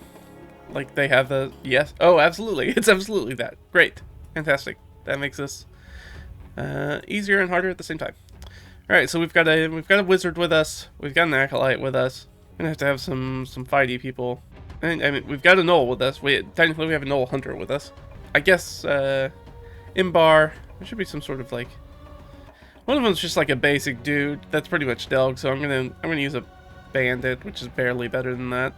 Like they have the yes? Oh, absolutely! It's absolutely that. Great, fantastic. That makes this easier and harder at the same time. All right, so we've got a wizard with us. We've got an acolyte with us. We're gonna have to have some fighty people. And I mean, we've got a gnoll with us. Technically we have a gnoll hunter with us. I guess Imbar. There should be some sort of like. One of them's just like a basic dude. That's pretty much Delg. So I'm gonna use a bandit, which is barely better than that.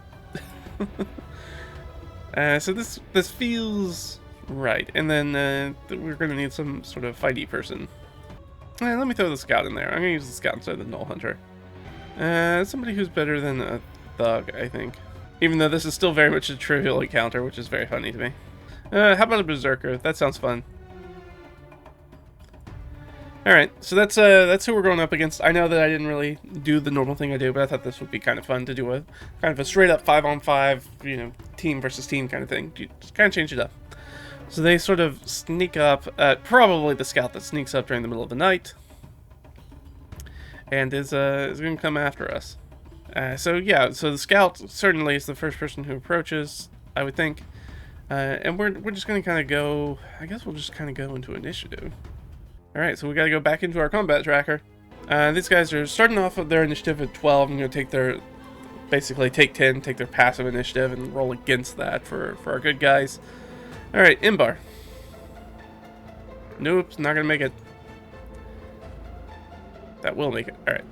So this feels right. And then we're gonna need some sort of fighty person. Let me throw the scout in there. I'm gonna use the scout instead of the gnoll hunter. Somebody who's better than a thug, I think. Even though this is still very much a trivial encounter, which is very funny to me. How about a berserker? That sounds fun. Alright, so that's who we're going up against. I know that I didn't really do the normal thing I do, but I thought this would be kind of fun to do a kind of a straight up 5-on-5, you know, team versus team kind of thing. Just kind of change it up. So they sort of sneak up at probably the scout that sneaks up during the middle of the night. And is going to come after us. So yeah, so the scout certainly is the first person who approaches, I would think. And we're just going to kind of go, I guess we'll just kind of go into initiative. Alright, so we got to go back into our combat tracker. These guys are starting off with their initiative at 12 and going to take their, basically take 10, take their passive initiative and roll against that for our good guys. Alright, Imbar. Nope, not going to make it. That will make it. Alright.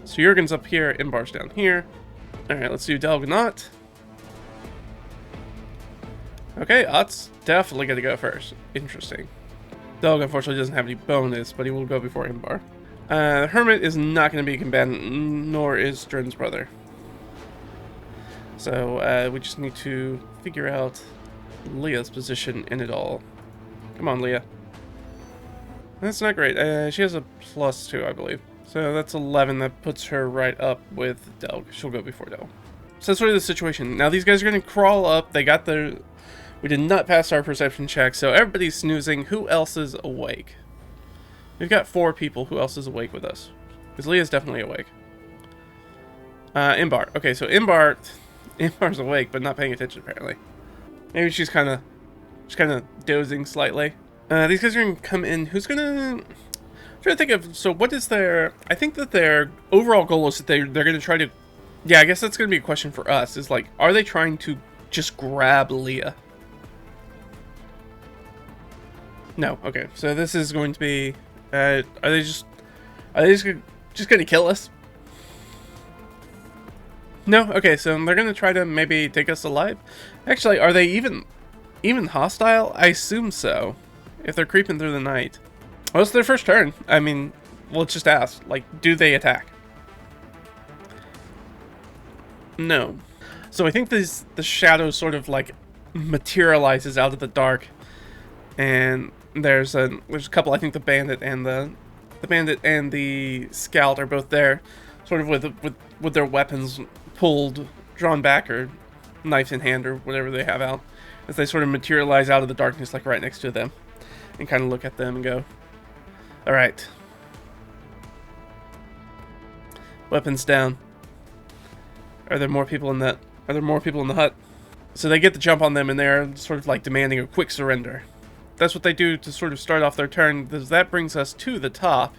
So Jurgen's up here, Imbar's down here. Alright, let's do Delganot. Okay, Ott's definitely going to go first. Interesting. Delg unfortunately doesn't have any bonus, but he will go before Imbar. Hermit is not going to be a combatant, nor is Dren's brother. So we just need to figure out Leah's position in it all. Come on, Leah. That's not great. She has a +2, I believe. So that's 11. That puts her right up with Delg. She'll go before Delg. So that's really the situation. Now these guys are going to crawl up. They got their... We did not pass our perception check, so everybody's snoozing. Who else is awake? We've got 4 people. Who else is awake with us? Because Leah's definitely awake. Imbar. Okay, so Imbar's awake, but not paying attention apparently. Maybe she's kind of dozing slightly. These guys are going to come in. Who's going to... I'm trying to think of... So what is their... I think that their overall goal is that they're going to try to... Yeah, I guess that's going to be a question for us. Is like, are they trying to just grab Leah? No. Okay. So this is going to be... Are they just going to kill us? No? Okay, so they're going to try to maybe take us alive? Actually, are they even hostile? I assume so. If they're creeping through the night. Well, it's their first turn. I mean, let's just ask. Like, do they attack? No. So I think the shadow sort of like materializes out of the dark. And there's a couple, I think the bandit and the scout are both there. Sort of with their weapons drawn back, or knives in hand, or whatever they have out, as they sort of materialize out of the darkness, like right next to them, and kind of look at them and go, "All right, weapons down." Are there more people in that? Are there more people in the hut? So they get the jump on them, and they're sort of like demanding a quick surrender. That's what they do to sort of start off their turn. That brings us to the top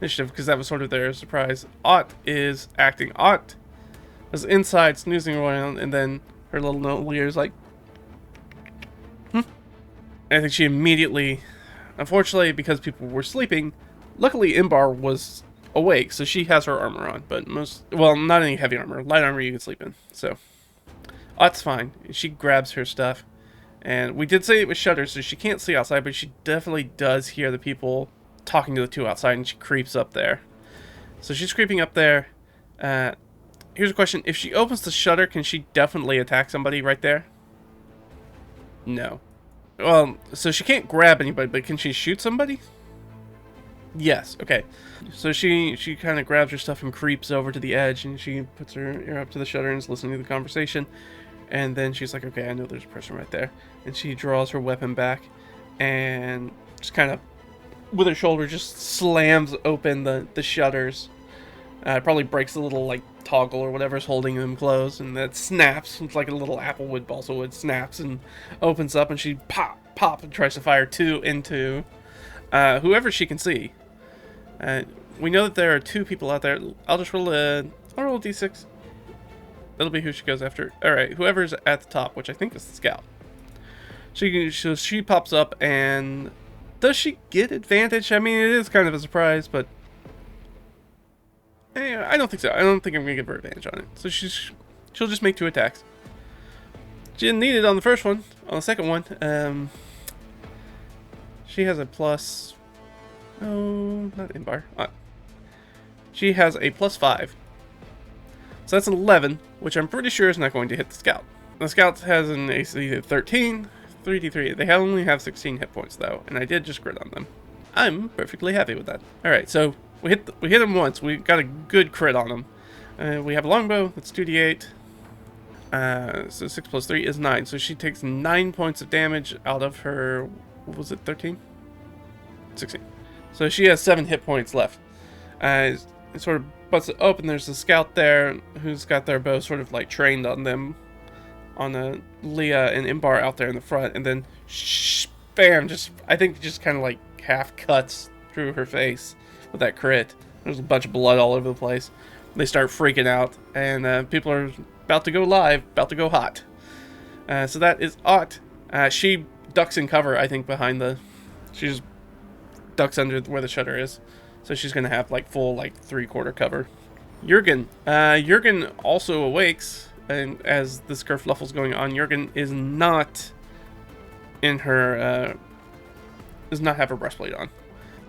initiative, because that was sort of their surprise. Ott is acting. Ott was inside snoozing around, and then her little note ear is like, I think she immediately, unfortunately, because people were sleeping, luckily Imbar was awake, so she has her armor on, but not any heavy armor. Light armor you can sleep in. So Oh, that's fine. She grabs her stuff. And we did say it was shuttered, so she can't see outside, but she definitely does hear the people talking to the two outside, and she creeps up there. So she's creeping up there. Here's a question. If she opens the shutter, can she definitely attack somebody right there? No. Well, so she can't grab anybody, but can she shoot somebody? Yes, okay. So she kind of grabs her stuff and creeps over to the edge, and she puts her ear up to the shutter and is listening to the conversation. And then she's like, okay, I know there's a person right there. And she draws her weapon back and just kind of, with her shoulder, just slams open the shutters. Probably breaks the little, like, toggle or whatever's holding them closed. And that snaps. It's like a little apple would, balsa wood, snaps and opens up. And she pop, and tries to fire two into whoever she can see. We know that there are two people out there. I'll just roll I'll roll a d6. That'll be who she goes after. Alright, whoever's at the top, which I think is the scout. So she pops up, and does she get advantage? I mean, it is kind of a surprise, but I don't think so. I don't think I'm going to give her advantage on it. So she'll just make 2 attacks. She didn't need it on the first one. On the second one, she has a plus... Oh, not Imbar. She has a +5. So that's an 11, which I'm pretty sure is not going to hit the scout. The scout has an AC of 13, 3d3. They only have 16 hit points though, and I did just crit on them. I'm perfectly happy with that. Alright, so we hit him once. We got a good crit on him. We have a longbow, that's 2d8. So 6 plus 3 is 9. So she takes 9 points of damage out of her, what was it, 13? 16. So she has 7 hit points left. It sort of busts it open. There's a scout there who's got their bow sort of like trained on them, on Leah and Imbar out there in the front, and then bam, I think just kind of like half cuts through her face with that crit. There's a bunch of blood all over the place. They start freaking out, and people are about to go live, about to go hot. So that is Ott. She ducks in cover, I think, she just ducks under where the shutter is. So she's going to have like full like 3/4 cover. Jurgen. Jurgen also awakes, and as this kerfluffle's going on, Jurgen is not in her, does not have her breastplate on,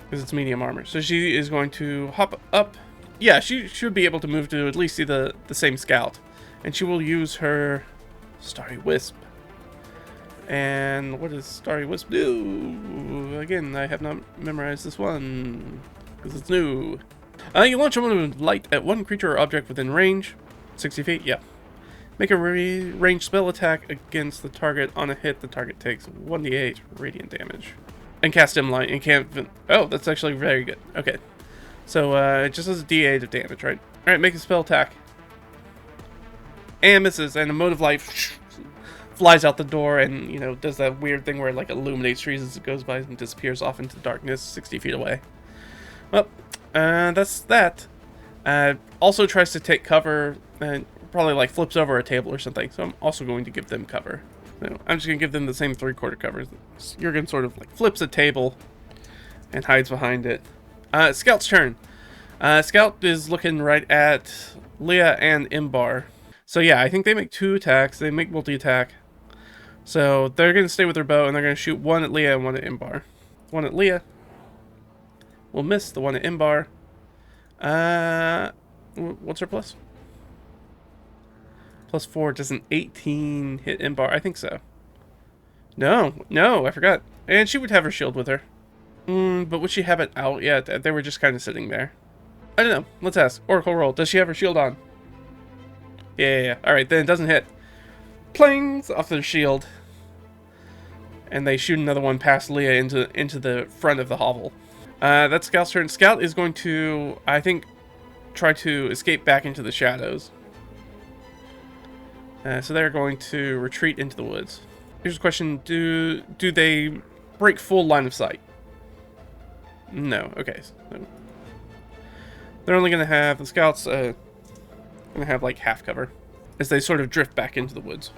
because it's medium armor. So she is going to hop up. Yeah, she should be able to move to at least see the same scout. And she will use her Starry Wisp. And what does Starry Wisp do? Again, I have not memorized this one, because it's new. You launch a moment of light at one creature or object within range. 60 feet, yeah. Make a ranged spell attack against the target. On a hit, the target takes 1d8 radiant damage. And cast dim light, and can't... Oh, that's actually very good. Okay. So, it just has a d8 of damage, right? Alright, make a spell attack. And misses, and a mode of light flies out the door and, you know, does that weird thing where it, like, illuminates trees as it goes by and disappears off into the darkness 60 feet away. Well, that's that. Also tries to take cover and probably, like, flips over a table or something, so I'm also going to give them cover. So I'm just going to give them the same 3/4 cover. Jurgen sort of, like, flips a table and hides behind it. Scout's turn. Scout is looking right at Leah and Imbar. So yeah, I think they make 2 attacks. They make multi-attack. So they're going to stay with their bow, and they're going to shoot one at Leah and one at Imbar. One at Leah will miss. The one at Imbar. What's her plus? +4. Does an 18 hit Imbar? I think so. No, I forgot. And she would have her shield with her. But would she have it out yet? They were just kind of sitting there. I don't know. Let's ask. Oracle roll. Does she have her shield on? Yeah. Alright, then it doesn't hit. Plings off their shield. And they shoot another one past Leah into the front of the hovel. That's Scout's turn. Scout is going to, I think, try to escape back into the shadows. So they're going to retreat into the woods. Here's a question. Do they break full line of sight? No. Okay. So they're only going to have, the Scouts going to have like half cover as they sort of drift back into the woods.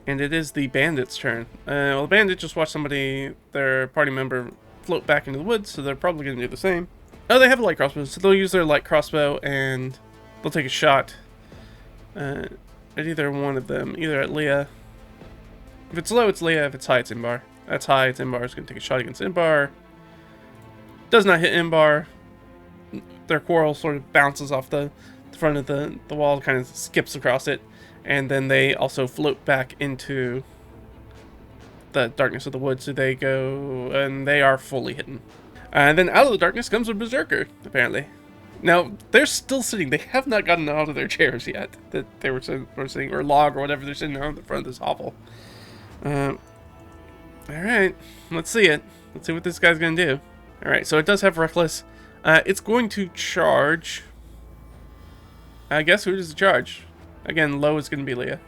And it is the bandits' turn. Well, the bandits just watched their party member, float back into the woods, so they're probably going to do the same. Oh, they have a light crossbow, so they'll use their light crossbow and they'll take a shot At either one of them. Either at Leah. If it's low, it's Leah. If it's high, it's Imbar. That's high, it's Imbar. It's going to take a shot against Imbar. Does not hit Imbar. Their quarrel sort of bounces off the front of the wall, kind of skips across it. And then they also float back into the darkness of the woods. So they go, and they are fully hidden. And then out of the darkness comes a berserker, apparently. Now, they're still sitting. They have not gotten out of their chairs yet. That they were sitting, or log, or whatever they're sitting on the front of this hovel. Alright, let's see it. Let's see what this guy's gonna do. Alright, so it does have Reckless. It's going to charge. I guess who does it charge? Again, low is gonna be Leah.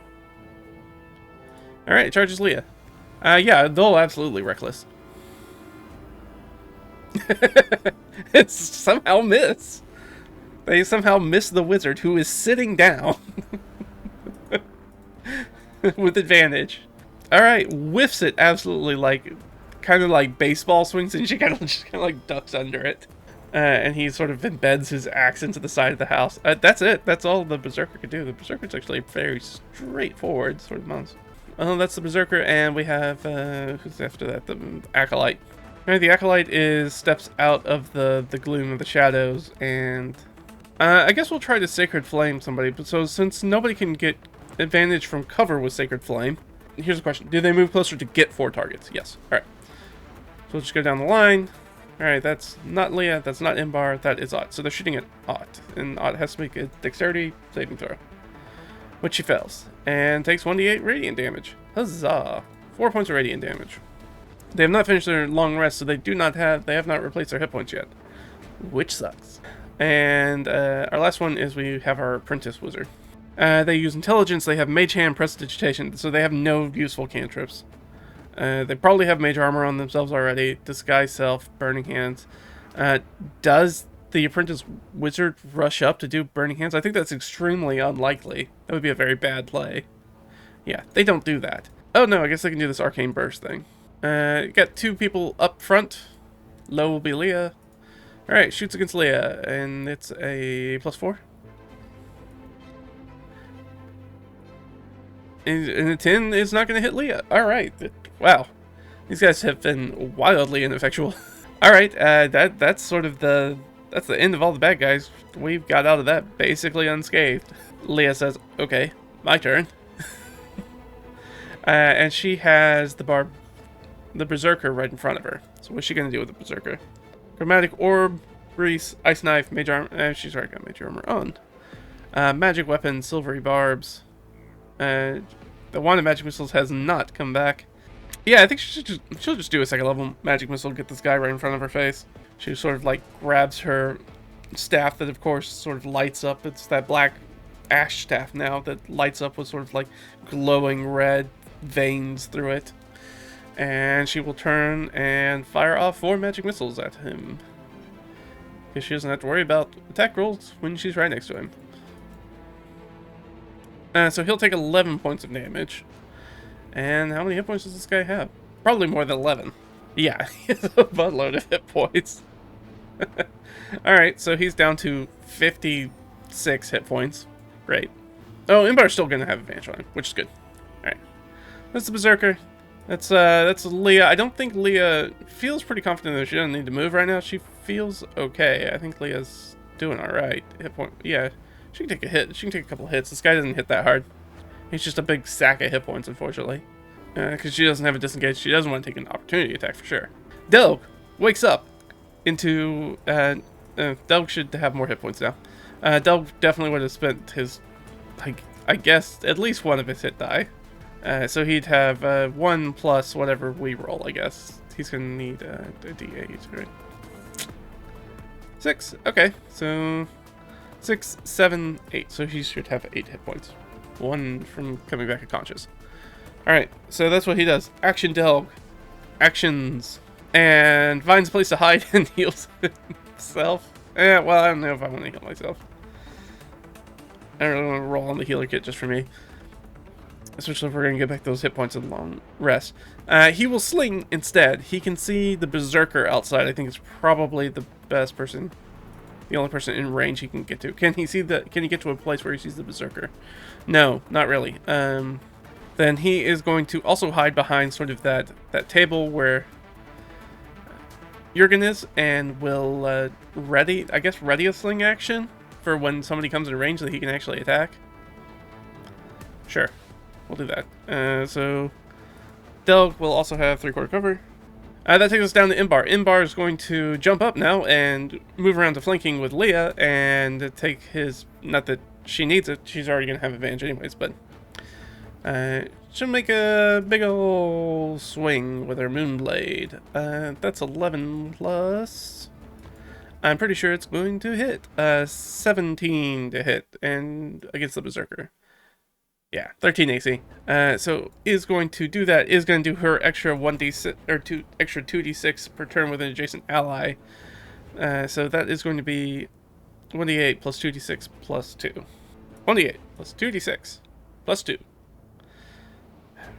Alright, it charges Leah. Yeah, they'll absolutely Reckless. It's somehow miss. They somehow miss the wizard, who is sitting down. With advantage. Alright, whiffs it absolutely, like, kind of like baseball swings, and she just kind of like ducks under it. And he sort of embeds his axe into the side of the house. That's it. That's all the Berserker could do. The Berserker's actually very straightforward sort of monster. Oh, that's the Berserker, and we have, who's after that? The Acolyte. Alright, the Acolyte steps out of the gloom of the shadows, and I guess we'll try to Sacred Flame somebody. But so since nobody can get advantage from cover with Sacred Flame, here's a question. Do they move closer to get 4 targets? Yes. Alright. So we'll just go down the line. Alright, that's not Leah, that's not Imbar, that is Ott. So they're shooting at Ott. And Ott has to make a dexterity saving throw. Which she fails. And takes 1d8 radiant damage. Huzzah! 4 points of radiant damage. They have not finished their long rest, so they have not replaced their hit points yet. Which sucks. And our last one is we have our Apprentice Wizard. They use Intelligence, they have Mage Hand, Prestidigitation, so they have no useful cantrips. They probably have Mage Armor on themselves already. Disguise Self, Burning Hands. Does the Apprentice Wizard rush up to do Burning Hands? I think that's extremely unlikely. That would be a very bad play. Yeah, they don't do that. Oh no, I guess they can do this Arcane Burst thing. Got 2 people up front. Low will be Leah. Alright, shoots against Leah, and it's a +4. And a 10 is not going to hit Leah. Alright. Wow. These guys have been wildly ineffectual. Alright, that's sort of that's the end of all the bad guys. We've got out of that basically unscathed. Leah says, okay, my turn. And she has the Berserker right in front of her. So what's she going to do with the Berserker? Chromatic Orb, Grease, Ice Knife, Mage Armor. She's already got Mage Armor on. Magic Weapon, Silvery Barbs. The Wand of Magic Missiles has not come back. Yeah, I think she'll just do a 2nd level Magic Missile to get this guy right in front of her face. She sort of like grabs her staff that of course sort of lights up. It's that black ash staff now that lights up with sort of like glowing red veins through it. And she will turn and fire off 4 Magic Missiles at him. Because she doesn't have to worry about attack rolls when she's right next to him. So he'll take 11 points of damage. And how many hit points does this guy have? Probably more than 11. Yeah, he has a buttload of hit points. Alright, so he's down to 56 hit points. Great. Oh, Imbar's still going to have advantage on him, which is good. Alright. That's the Berserker. That's Leah. I don't think Leah feels pretty confident that she doesn't need to move right now. She feels okay. I think Leah's doing alright. Hit point. Yeah, she can take a hit. She can take a couple hits. This guy doesn't hit that hard. He's just a big sack of hit points, unfortunately. Because she doesn't have a disengage. She doesn't want to take an opportunity attack for sure. Delg wakes up into... Delg should have more hit points now. Delg definitely would have spent his... I guess at least one of his hit die. So he'd have 1 plus whatever we roll, I guess. He's going to need a d8, right? 6. Okay, so 6, 7, 8. So he should have 8 hit points. 1 from coming back unconscious. Alright, so that's what he does. Action Delg. Actions. And finds a place to hide and heals himself. Yeah, well, I don't know if I want to heal myself. I don't want to roll on the healer kit just for me. Especially if we're going to get back those hit points in the long rest. He will sling instead. He can see the Berserker outside. I think it's probably the best person. The only person in range he can get to. Can he get to a place where he sees the berserker? No, not really. Then he is going to also hide behind sort of that table where Jurgen is, and will ready a sling action for when somebody comes in range that he can actually attack. Sure, we'll do that. So Delg will also have 3/4 cover. That takes us down to Imbar. Imbar is going to jump up now and move around to flanking with Leah and take his... Not that she needs it. She's already going to have advantage anyways, but... she'll make a big ol' swing with her Moonblade. That's 11 plus... I'm pretty sure it's going to hit. 17 to hit, and against the Berserker. Yeah, 13 AC. So is going to do that. Is going to do her extra 1d6 or extra 2d6 per turn with an adjacent ally. So that is going to be 1d8 plus 2d6 plus 2. 1d8 plus 2d6 plus 2.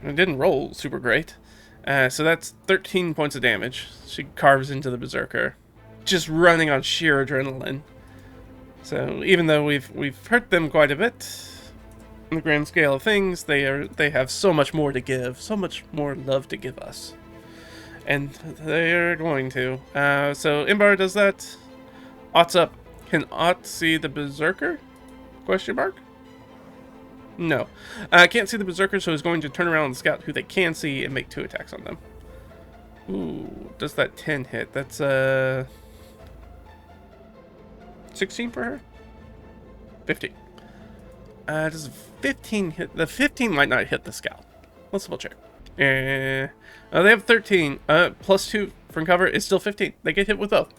It didn't roll super great. So that's 13 points of damage. She carves into the Berserker, just running on sheer adrenaline. So even though we've hurt them quite a bit, in the grand scale of things, they have so much more to give, so much more love to give us, and they are going to. So Imbar does that. Ott's up. Can Ott see the Berserker? Question mark. No, can't see the Berserker, so he's going to turn around on the scout, who they can see, and make 2 attacks on them. Ooh, does that 10 hit? That's 16 for her. 15. Does 15 hit? The 15 might not hit the scout. Let's double check. They have 13. Plus 2 from cover is still 15. They get hit with both.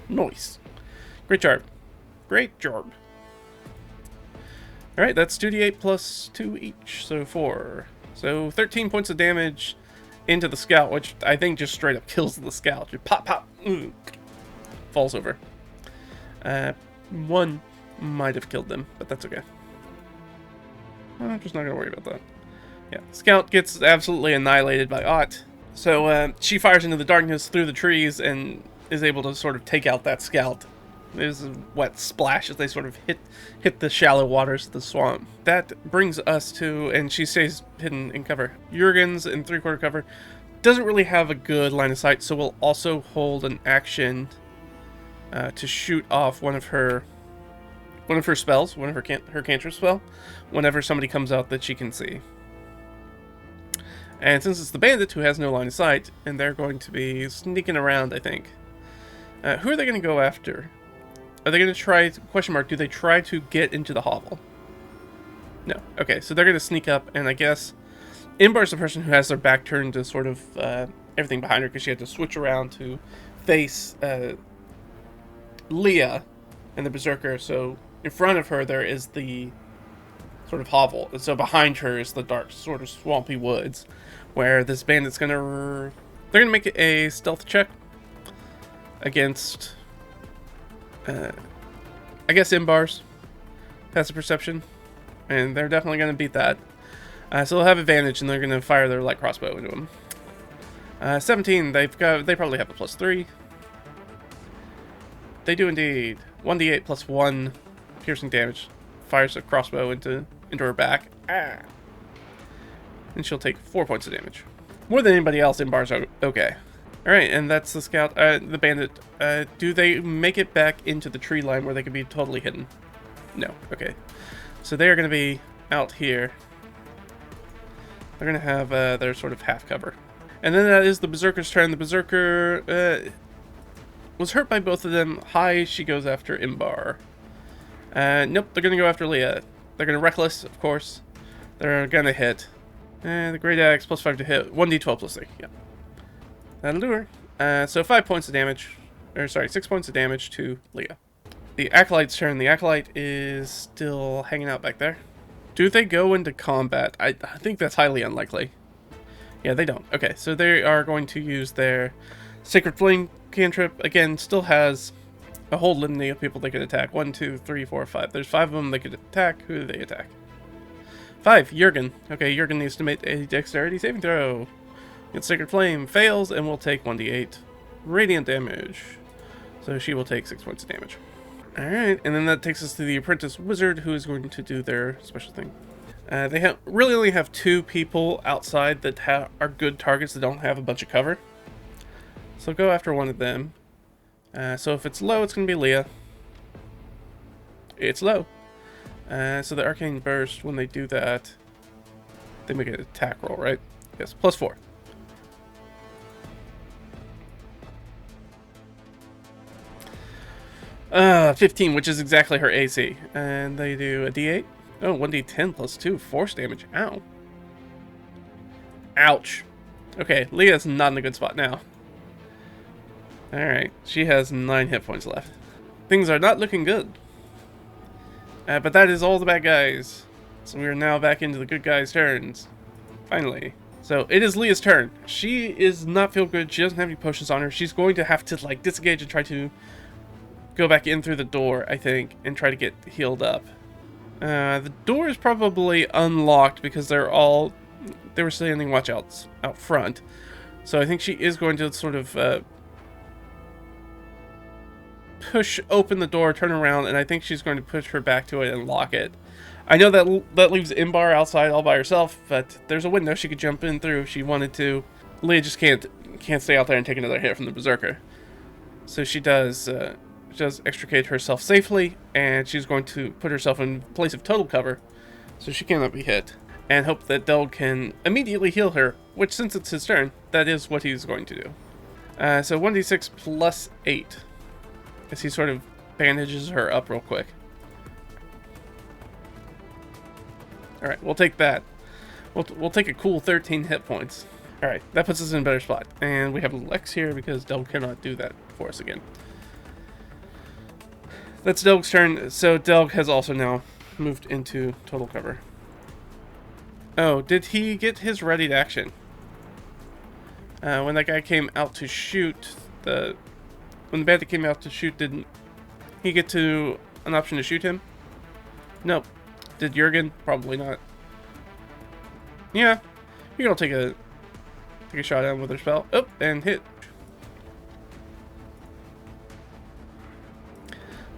Nice. Great job. Great job. Alright, that's 2d8 plus 2 each, so 4. So 13 points of damage into the scout, which I think just straight up kills the scout. Just pop, pop, falls over. 1 might have killed them, but that's okay. I'm just not going to worry about that. Yeah, Scout gets absolutely annihilated by Ott. So she fires into the darkness through the trees and is able to sort of take out that Scout. There's a wet splash as they sort of hit the shallow waters of the swamp. That brings us to, and she stays hidden in cover. Jurgen's in 3/4 cover. Doesn't really have a good line of sight, so we'll also hold an action to shoot off one of her spells, one of her cantrip spell, whenever somebody comes out that she can see. And since it's the bandit who has no line of sight, and they're going to be sneaking around, I think. Who are they going to go after? Are they going to try, question mark, do they try to get into the hovel? No. Okay, so they're going to sneak up, and I guess Imbar's the person who has their back turned to sort of everything behind her, because she had to switch around to face Leah and the Berserker, so in front of her there is the sort of hovel, and so behind her is the dark, sort of swampy woods, where this bandit's gonna... They're gonna make a stealth check against... I guess Imbar's passive perception, and they're definitely gonna beat that. So they'll have advantage, and they're gonna fire their light crossbow into him. 17, they probably have a +3. They do indeed. 1d8 plus 1 piercing damage. Fires a crossbow into her back. Ah. And she'll take 4 points of damage. More than anybody else, Imbar's okay. Alright, and that's the scout, the bandit. Do they make it back into the tree line where they can be totally hidden? No. Okay. So they are going to be out here. They're going to have their sort of half cover. And then that is the Berserker's turn. The Berserker was hurt by both of them. High, she goes after Imbar. Nope, they're going to go after Leah. They're going to Reckless, of course. They're going to hit. The Great Axe, +5 to hit. 1d12 plus 3. Yeah. That'll do her. So 5 points of damage. Or, sorry, 6 points of damage to Leah. The Acolyte's turn. The Acolyte is still hanging out back there. Do they go into combat? I think that's highly unlikely. Yeah, they don't. Okay, so they are going to use their Sacred Flame cantrip. Again, still has a whole litany of people they could attack. 1, 2, 3, 4, 5. There's 5 of them they could attack. Who do they attack? 5, Jurgen. Okay, Jurgen needs to make a dexterity saving throw. Get Sacred Flame, fails, and will take 1d8 radiant damage. So she will take 6 points of damage. Alright, and then that takes us to the apprentice wizard, who is going to do their special thing. They really only have 2 people outside that are good targets that don't have a bunch of cover. So go after one of them. So if it's low, it's going to be Leah. It's low. So the arcane burst, when they do that, they make an attack roll, right? Yes, +4. 15, which is exactly her AC. And they do a D8. Oh, 1D10 +2, force damage. Ow. Ouch. Okay, Leah's not in a good spot now. Alright, she has 9 hit points left. Things are not looking good. But that is all the bad guys. So we are now back into the good guys' turns. Finally. So it is Leah's turn. She is not feel good. She doesn't have any potions on her. She's going to have to like disengage and try to go back in through the door, I think, and try to get healed up. The door is probably unlocked because they were standing watchouts out front. So I think she is going to sort of push open the door, turn around, and I think she's going to push her back to it and lock it. I know that leaves Imbar outside all by herself, but there's a window she could jump in through if she wanted to. Leah just can't stay out there and take another hit from the Berserker. So she does extricate herself safely, and she's going to put herself in place of total cover, so she cannot be hit, and hope that Delg can immediately heal her, which, since it's his turn, that is what he's going to do. So 1d6 +8, as he sort of bandages her up real quick. Alright, we'll take that. We'll take a cool 13 hit points. Alright, that puts us in a better spot. And we have Lex here because Delg cannot do that for us again. That's Delg's turn, so Delg has also now moved into total cover. Oh, did he get his readied action? When that guy came out to shoot, when the bandit came out to shoot, didn't he get to an option to shoot him? Nope. Did Jurgen? Probably not. Yeah, you're gonna take a shot at him with her spell. Oh, and hit.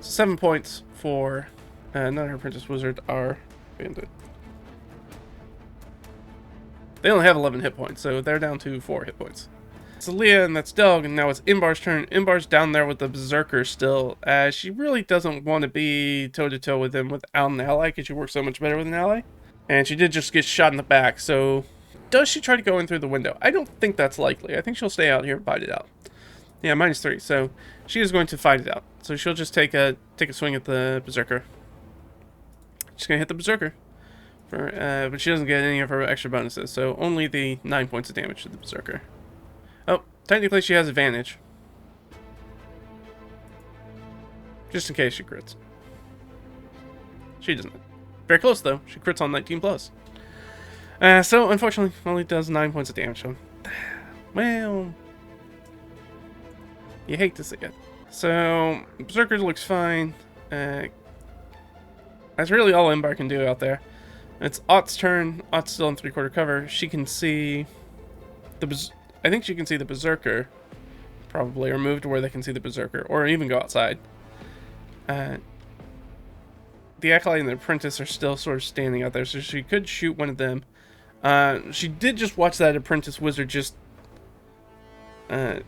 7 points for not our apprentice wizard, our bandit. They only have 11 hit points, so they're down to 4 hit points. It's Leah, and that's Delg, and now it's Imbar's turn. Imbar's down there with the Berserker still, as she really doesn't want to be toe-to-toe with him without an ally, because she works so much better with an ally. And she did just get shot in the back, so does she try to go in through the window? I don't think that's likely. I think she'll stay out here and fight it out. Yeah, -3, so she is going to fight it out. So she'll just take a swing at the Berserker. She's going to hit the Berserker. But she doesn't get any of her extra bonuses, so only the 9 points of damage to the Berserker. Oh, technically she has advantage. Just in case she crits. She doesn't. Very close though. She crits on 19 plus. So unfortunately, only does 9 points of damage. So, well, you hate to see it. So Berserker looks fine. That's really all Imbar can do out there. It's Ott's turn. Ott's still in 3/4 cover. She can see I think she can see the Berserker, probably, or move to where they can see the Berserker, or even go outside. The Acolyte and the Apprentice are still sort of standing out there, so she could shoot one of them. She did just watch that Apprentice Wizard just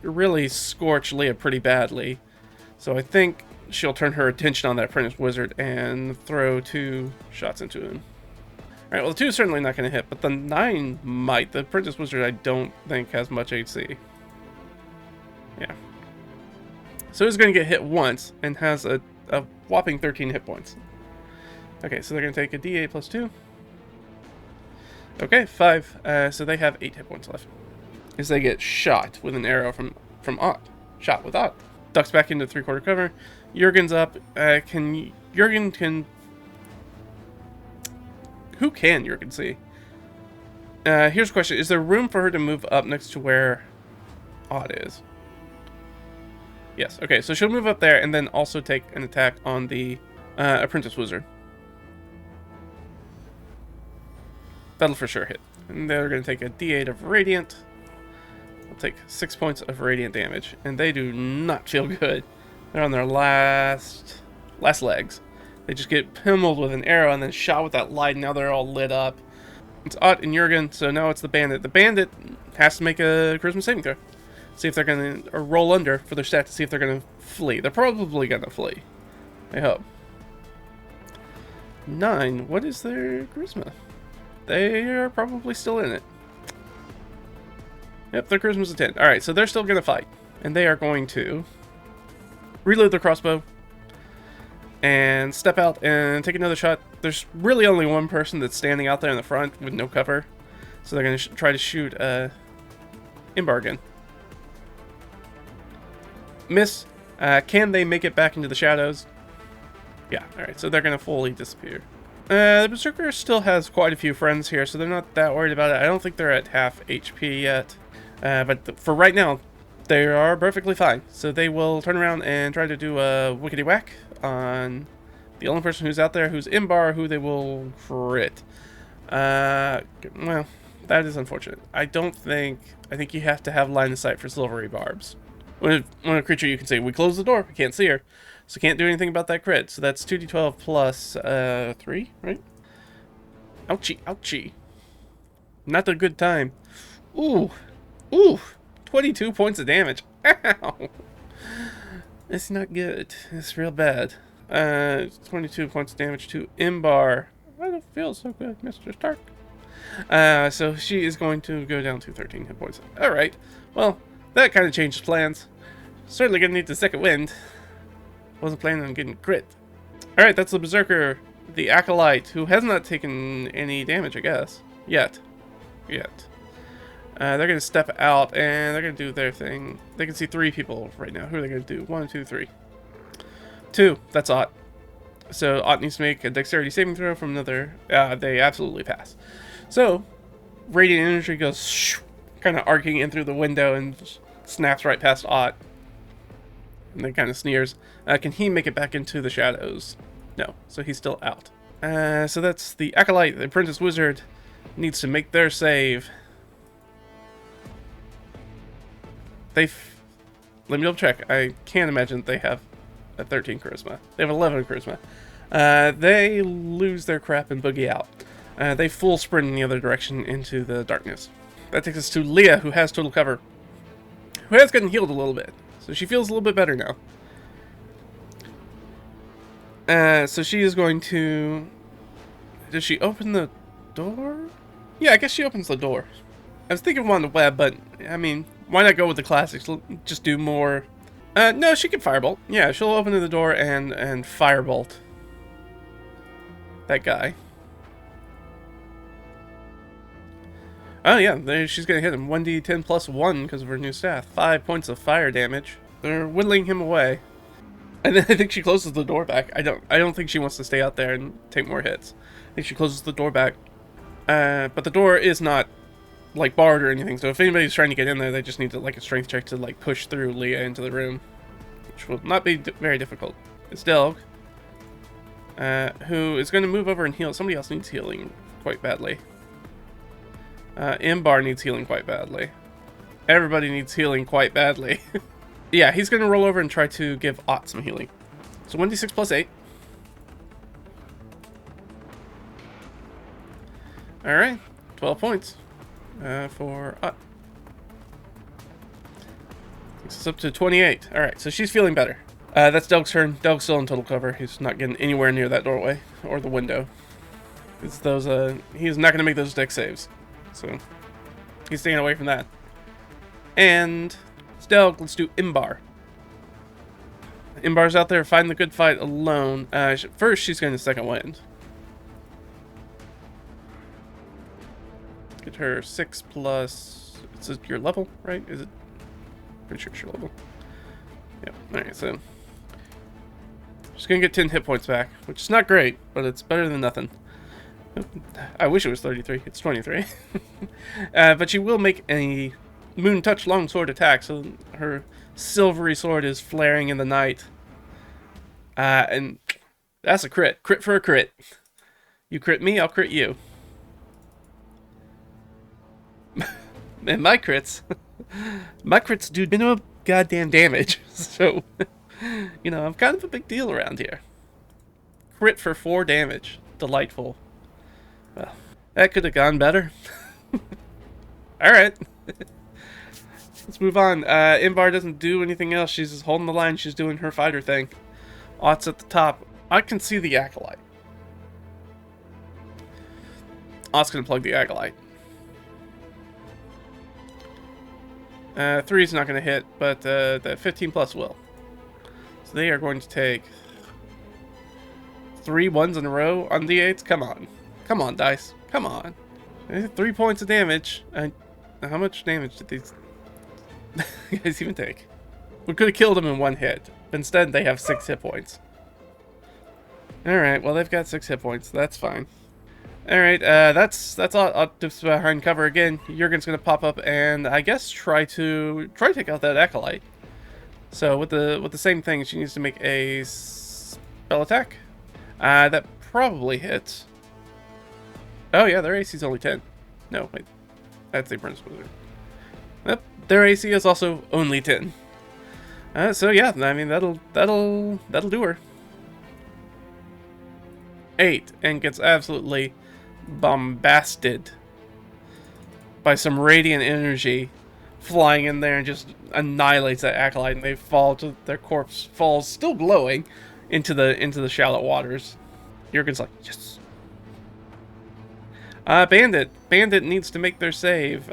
really scorch Leah pretty badly. So I think she'll turn her attention on that Apprentice Wizard and throw 2 shots into him. Alright, well the 2 is certainly not going to hit, but the 9 might. The Apprentice Wizard I don't think has much AC. Yeah. So he's going to get hit once and has a whopping 13 hit points. Okay, so they're going to take a D8 +2. Okay, 5. So they have 8 hit points left. As they get shot with an arrow from Ott. Shot with Ott. Ducks back into 3/4 cover. Jurgen's up. Jurgen can... Who can Jurgen see? Here's a question. Is there room for her to move up next to where Ott is? Yes. Okay, so she'll move up there and then also take an attack on the Apprentice Wizard. That'll for sure hit. And they're going to take a D8 of Radiant. They'll take 6 points of Radiant damage. And they do not feel good. They're on their last less legs. They just get pummeled with an arrow and then shot with that light, and now they're all lit up. It's Ott and Jurgen, so now it's the bandit. The bandit has to make a charisma saving throw. See if they're going to, or roll under for their stat to see if they're going to flee. They're probably going to flee. I hope. 9. What is their charisma? They are probably still in it. Yep, their charisma's a 10. Alright, so they're still going to fight. And they are going to reload their crossbow and step out and take another shot. There's really only one person that's standing out there in the front with no cover. So they're going to try to shoot Imbar again. Miss. Can they make it back into the shadows? Yeah, alright, so they're going to fully disappear. The Berserker still has quite a few friends here, so they're not that worried about it. I don't think they're at half HP yet. But for right now, they are perfectly fine. So they will turn around and try to do a wickety whack on the only person who's out there, who's Imbar, who they will crit. Well, that is unfortunate. I think you have to have line of sight for silvery barbs. When a creature, you can say, we close the door, we can't see her. So can't do anything about that crit. So that's 2d12 plus 3, right? Ouchie, ouchie. Not a good time. Ooh. Ooh. 22 points of damage. Ow. It's not good. It's real bad. 22 points of damage to Imbar. I don't feel so good, Mr. Stark. So she is going to go down to 13 hit points. Alright. Well, that kind of changes plans. Certainly gonna need the second wind. Wasn't planning on getting crit. Alright, that's the Berserker. The Acolyte, who has not taken any damage, I guess. Yet. They're going to step out, and they're going to do their thing. They can see 3 people right now. Who are they going to do? 1, 2, 3. 2. That's Ott. So Ott needs to make a dexterity saving throw from another. They absolutely pass. So, radiant energy goes kind of arcing in through the window and snaps right past Ott. And then kind of sneers. Can he make it back into the shadows? No. So he's still out. So that's the Acolyte, the Apprentice Wizard, needs to make their save. Let me double check. I can't imagine they have a 13 charisma. They have 11 charisma. They lose their crap and boogie out. They full sprint in the other direction into the darkness. That takes us to Leah, who has total cover. Who has gotten healed a little bit. So she feels a little bit better now. So she is going to... Does she open the door? Yeah, I guess she opens the door. I was thinking one on the web, but, I mean, why not go with the classics? Just do more... no, she can firebolt. Yeah, she'll open the door and firebolt that guy. Oh, yeah, she's going to hit him. 1d10 plus 1 because of her new staff. 5 points of fire damage. They're whittling him away. And then I think she closes the door back. I don't think she wants to stay out there and take more hits. I think she closes the door back. But the door is not, like, barred or anything. So if anybody's trying to get in there, they just need to, like, a strength check to, like, push through Leah into the room. Which will not be very difficult. It's Delg. Who is going to move over and heal. Somebody else needs healing quite badly. Imbar needs healing quite badly. Everybody needs healing quite badly. Yeah, he's going to roll over and try to give Ott some healing. So 1d6 plus 8. Alright, 12 points for Ott. Takes us up to 28. Alright, so she's feeling better. That's Delg's turn. Delg's still in total cover. He's not getting anywhere near that doorway or the window. It's those, he's not going to make those dex saves. So, he's staying away from that. And... Delg, let's do Imbar. Imbar's out there fighting the good fight alone. First, she's going to second wind. Get her 6 plus... Is it your level, right? Is it? Pretty sure it's your level. Yep. Alright, so... She's going to get 10 hit points back, which is not great, but it's better than nothing. I wish it was 33. It's 23. But she will make a... Moon Touch longsword attack, so her silvery sword is flaring in the night. And that's a crit. Crit for a crit. You crit me, I'll crit you. And my crits do minimum goddamn damage. So, you know, I'm kind of a big deal around here. crit for 4 damage. Delightful. Well, that could have gone better. Alright. Let's move on. Imbar doesn't do anything else. She's just holding the line. She's doing her fighter thing. Ott's at the top. I can see the Acolyte. Ott's going to plug the Acolyte. 3 is not going to hit, but the 15 plus will. So they are going to take 3 1s in a row on D8s. Come on. Come on, dice. Come on. 3 points of damage. How much damage did these guys even take? We could have killed them in 1 hit. But instead, they have 6 hit points. Alright, well, they've got 6 hit points. That's fine. Alright, that's all. Ott dips behind cover again. Jurgen's gonna pop up and I guess try to take out that Acolyte. So with the same thing, she needs to make a spell attack. That probably hits. Oh yeah, their AC is only 10. No, wait. That's the Apprentice Wizard. Yep, their AC is also only 10. So yeah, I mean that'll do her. 8 and gets absolutely bombasted by some radiant energy flying in there and just annihilates that Acolyte, and they fall to their corpse falls still glowing into the shallow waters. Jurgen's like, yes. Bandit needs to make their save.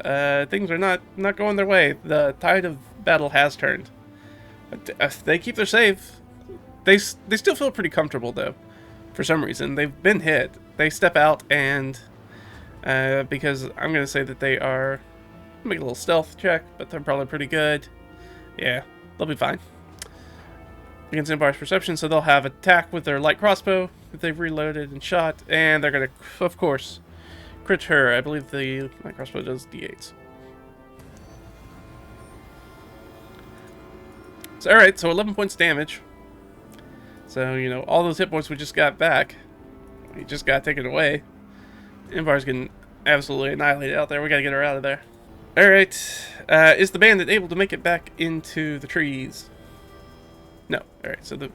Things are not going their way. The tide of battle has turned. If they keep their save, they still feel pretty comfortable though. For some reason, they've been hit. They step out and because I'm gonna say that they are make a little stealth check, but they're probably pretty good. Yeah, they'll be fine against Imbar's perception. So they'll have attack with their light crossbow that they've reloaded and shot, and they're gonna, of course, crit her. I believe the light crossbow does D8s. So all right, so 11 points damage. So, you know, all those hit points we just got back, we just got taken away. Imbar's getting absolutely annihilated out there. We gotta get her out of there. Alright, is the bandit able to make it back into the trees? No. Alright, so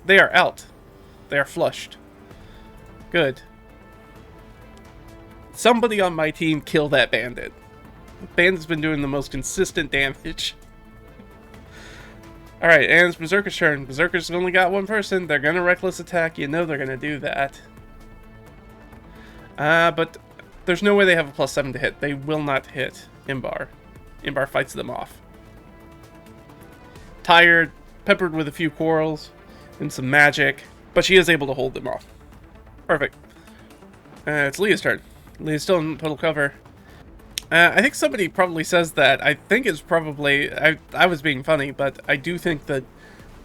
they are out. They are flushed. Good. Somebody on my team kill that bandit. The bandit's been doing the most consistent damage. Alright, and it's Berserker's turn. Berserker's only got 1 person. They're gonna reckless attack. You know they're gonna do that. But there's no way they have a +7 to hit. They will not hit Imbar. Imbar fights them off. Tired, peppered with a few quarrels and some magic, but she is able to hold them off. Perfect. It's Leah's turn. Leah's still in total cover. I think somebody probably says that. I think it's probably... I was being funny, but I do think that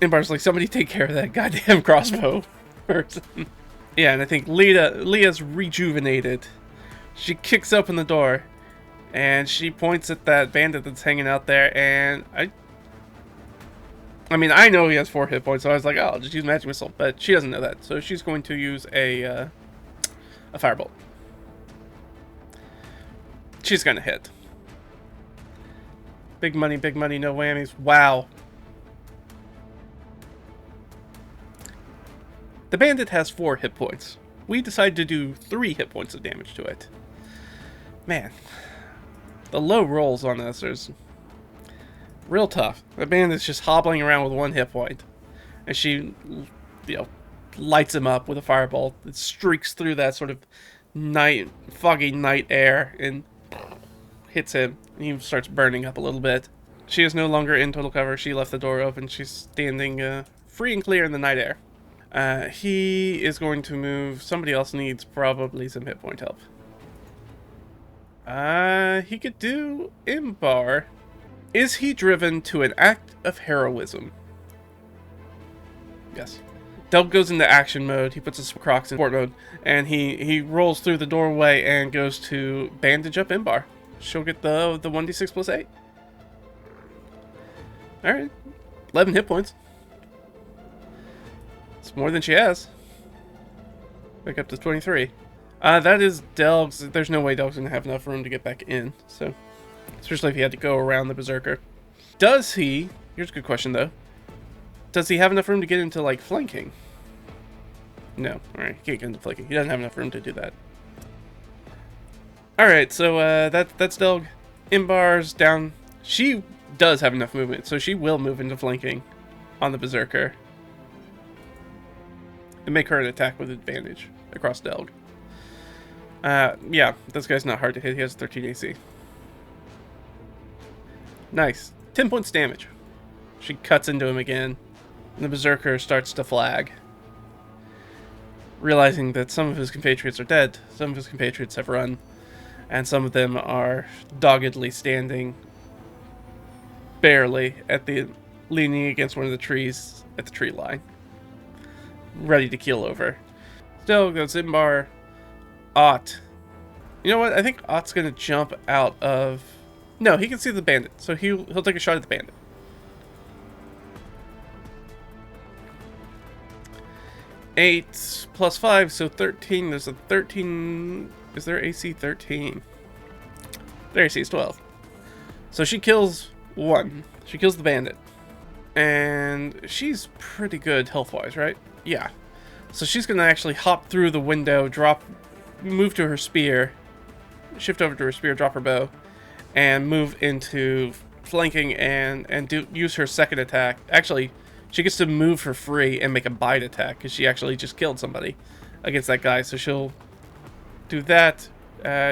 Imbar's like, somebody take care of that goddamn crossbow person. Yeah, and I think Leah's rejuvenated. She kicks open the door, and she points at that bandit that's hanging out there, and I mean, I know he has 4 hit points, so I was like, oh, I'll just use magic missile, but she doesn't know that, so she's going to use a firebolt. She's gonna hit. Big money, no whammies. Wow. The bandit has 4 hit points. We decided to do 3 hit points of damage to it. Man, the low rolls on this is real tough. The bandit's just hobbling around with 1 hit point, and she, you know, lights him up with a firebolt. It streaks through that sort of foggy night air and hits him, and he starts burning up a little bit. She is no longer in total cover. She left the door open. She's standing free and clear in the night air. He is going to move. Somebody else needs probably some hit point help. He could do Imbar. Is he driven to an act of heroism? Yes. Delb goes into action mode. He puts his Crocs in sport mode, and he rolls through the doorway and goes to bandage up Imbar. She'll get the 1d6 plus 8. Alright. 11 hit points. It's more than she has. Back up to 23. That is Delb's. There's no way Delb's going to have enough room to get back in. So, especially if he had to go around the Berserker. Does he... Here's a good question, though. Does he have enough room to get into, like, flanking? No. Alright, he can't get into flanking. He doesn't have enough room to do that. Alright, so that's Delg. Imbar's down. She does have enough movement, so she will move into flanking on the Berserker. And make her an attack with advantage across Delg. Yeah, this guy's not hard to hit. He has 13 AC. Nice. 10 points damage. She cuts into him again. And the Berserker starts to flag. Realizing that some of his compatriots are dead, some of his compatriots have run, and some of them are doggedly standing barely at the leaning against one of the trees at the tree line, ready to keel over. Still goes Imbar. Ott. You know what? I think Ott's gonna jump out of. No, he can see the bandit, so he'll take a shot at the bandit. Eight plus 5, so 13. There's a 13. Is there AC 13? Their AC is 12. So she kills one. She kills the bandit. And she's pretty good health-wise, right? Yeah. So she's going to actually hop through the window, move to her spear, shift over to her spear, drop her bow, and move into flanking and use her second attack. Actually, she gets to move for free and make a bite attack because she actually just killed somebody against that guy. So she'll do that.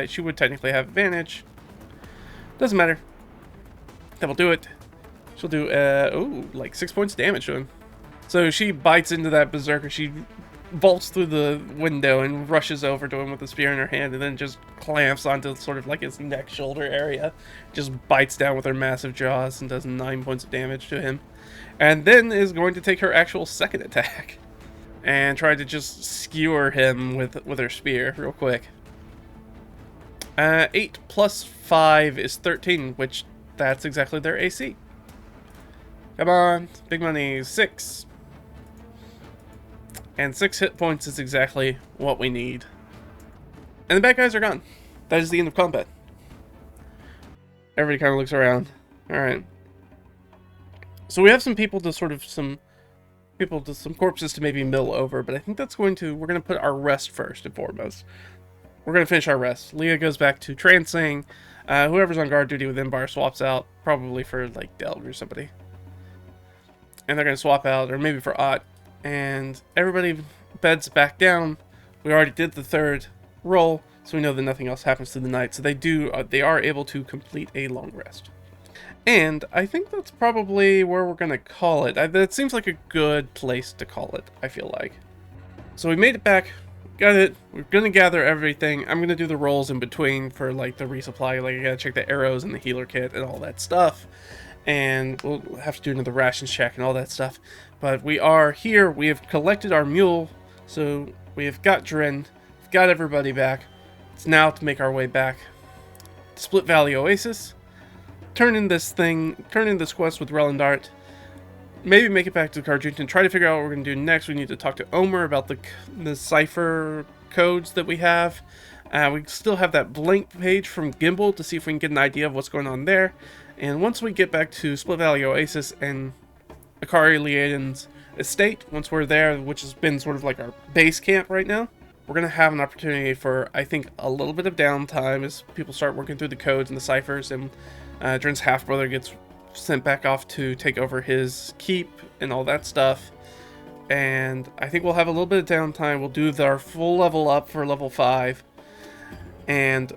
She would technically have advantage. Doesn't matter. That will do it. She'll do, like 6 points damage to him. So she bites into that Berserker. She vaults through the window and rushes over to him with the spear in her hand and then just clamps onto sort of like his neck shoulder area. Just bites down with her massive jaws and does 9 points of damage to him. And then is going to take her actual second attack and try to just skewer him with her spear real quick. 8 plus 5 is 13, which that's exactly their AC. Come on, big money, 6. And 6 hit points is exactly what we need. And the bad guys are gone. That is the end of combat. Everybody kind of looks around. Alright. So we have some corpses to maybe mill over, but I think we're going to put our rest first and foremost. We're going to finish our rest. Leah goes back to trancing. Whoever's on guard duty with Imbar swaps out, probably for like Delg or somebody. And they're going to swap out, or maybe for Ott. And everybody beds back down. We already did the third roll, so we know that nothing else happens through the night. So they are able to complete a long rest. And I think that's probably where we're going to call it. That seems like a good place to call it, I feel like. So we made it back. Got it. We're going to gather everything. I'm going to do the rolls in between for like the resupply. Like I got to check the arrows and the healer kit and all that stuff. And we'll have to do another rations check and all that stuff. But we are here. We have collected our mule. So we have got Dren. We've got everybody back. It's now to make our way back to Split Valley Oasis. Turn in this quest with Relendart. Maybe make it back to the Carjunta and try to figure out what we're going to do next. We need to talk to Omer about the cipher codes that we have. We still have that blank page from Gimbal to see if we can get an idea of what's going on there. And once we get back to Split Valley Oasis and Akari Liaden's estate, once we're there, which has been sort of like our base camp right now, we're going to have an opportunity for, I think, a little bit of downtime as people start working through the codes and the ciphers, and Dren's half-brother gets sent back off to take over his keep and all that stuff. And I think we'll have a little bit of downtime. We'll do our full level up for level 5. And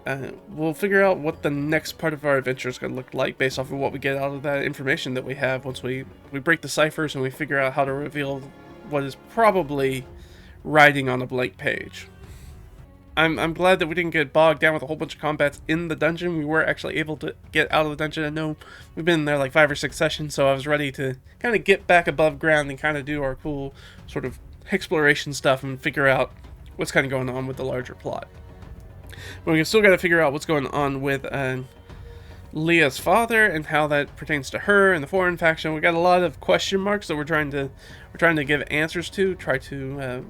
we'll figure out what the next part of our adventure is going to look like based off of what we get out of that information that we have once we break the ciphers and we figure out how to reveal what is probably writing on a blank page. I'm glad that we didn't get bogged down with a whole bunch of combats in the dungeon. We were actually able to get out of the dungeon. I know we've been there like 5 or 6 sessions, so I was ready to kind of get back above ground and kind of do our cool sort of exploration stuff and figure out what's kind of going on with the larger plot. But we still got to figure out what's going on with Leah's father and how that pertains to her and the foreign faction. We got a lot of question marks that we're trying to give answers to. Try to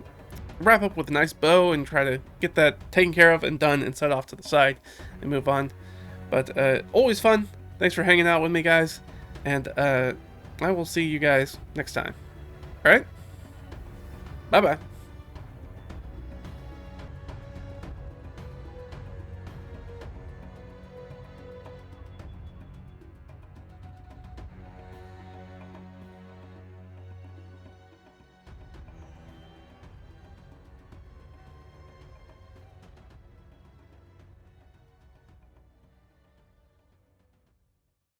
wrap up with a nice bow and try to get that taken care of and done and set off to the side and move on. But always fun. Thanks for hanging out with me, guys, and I will see you guys next time. All right, bye bye.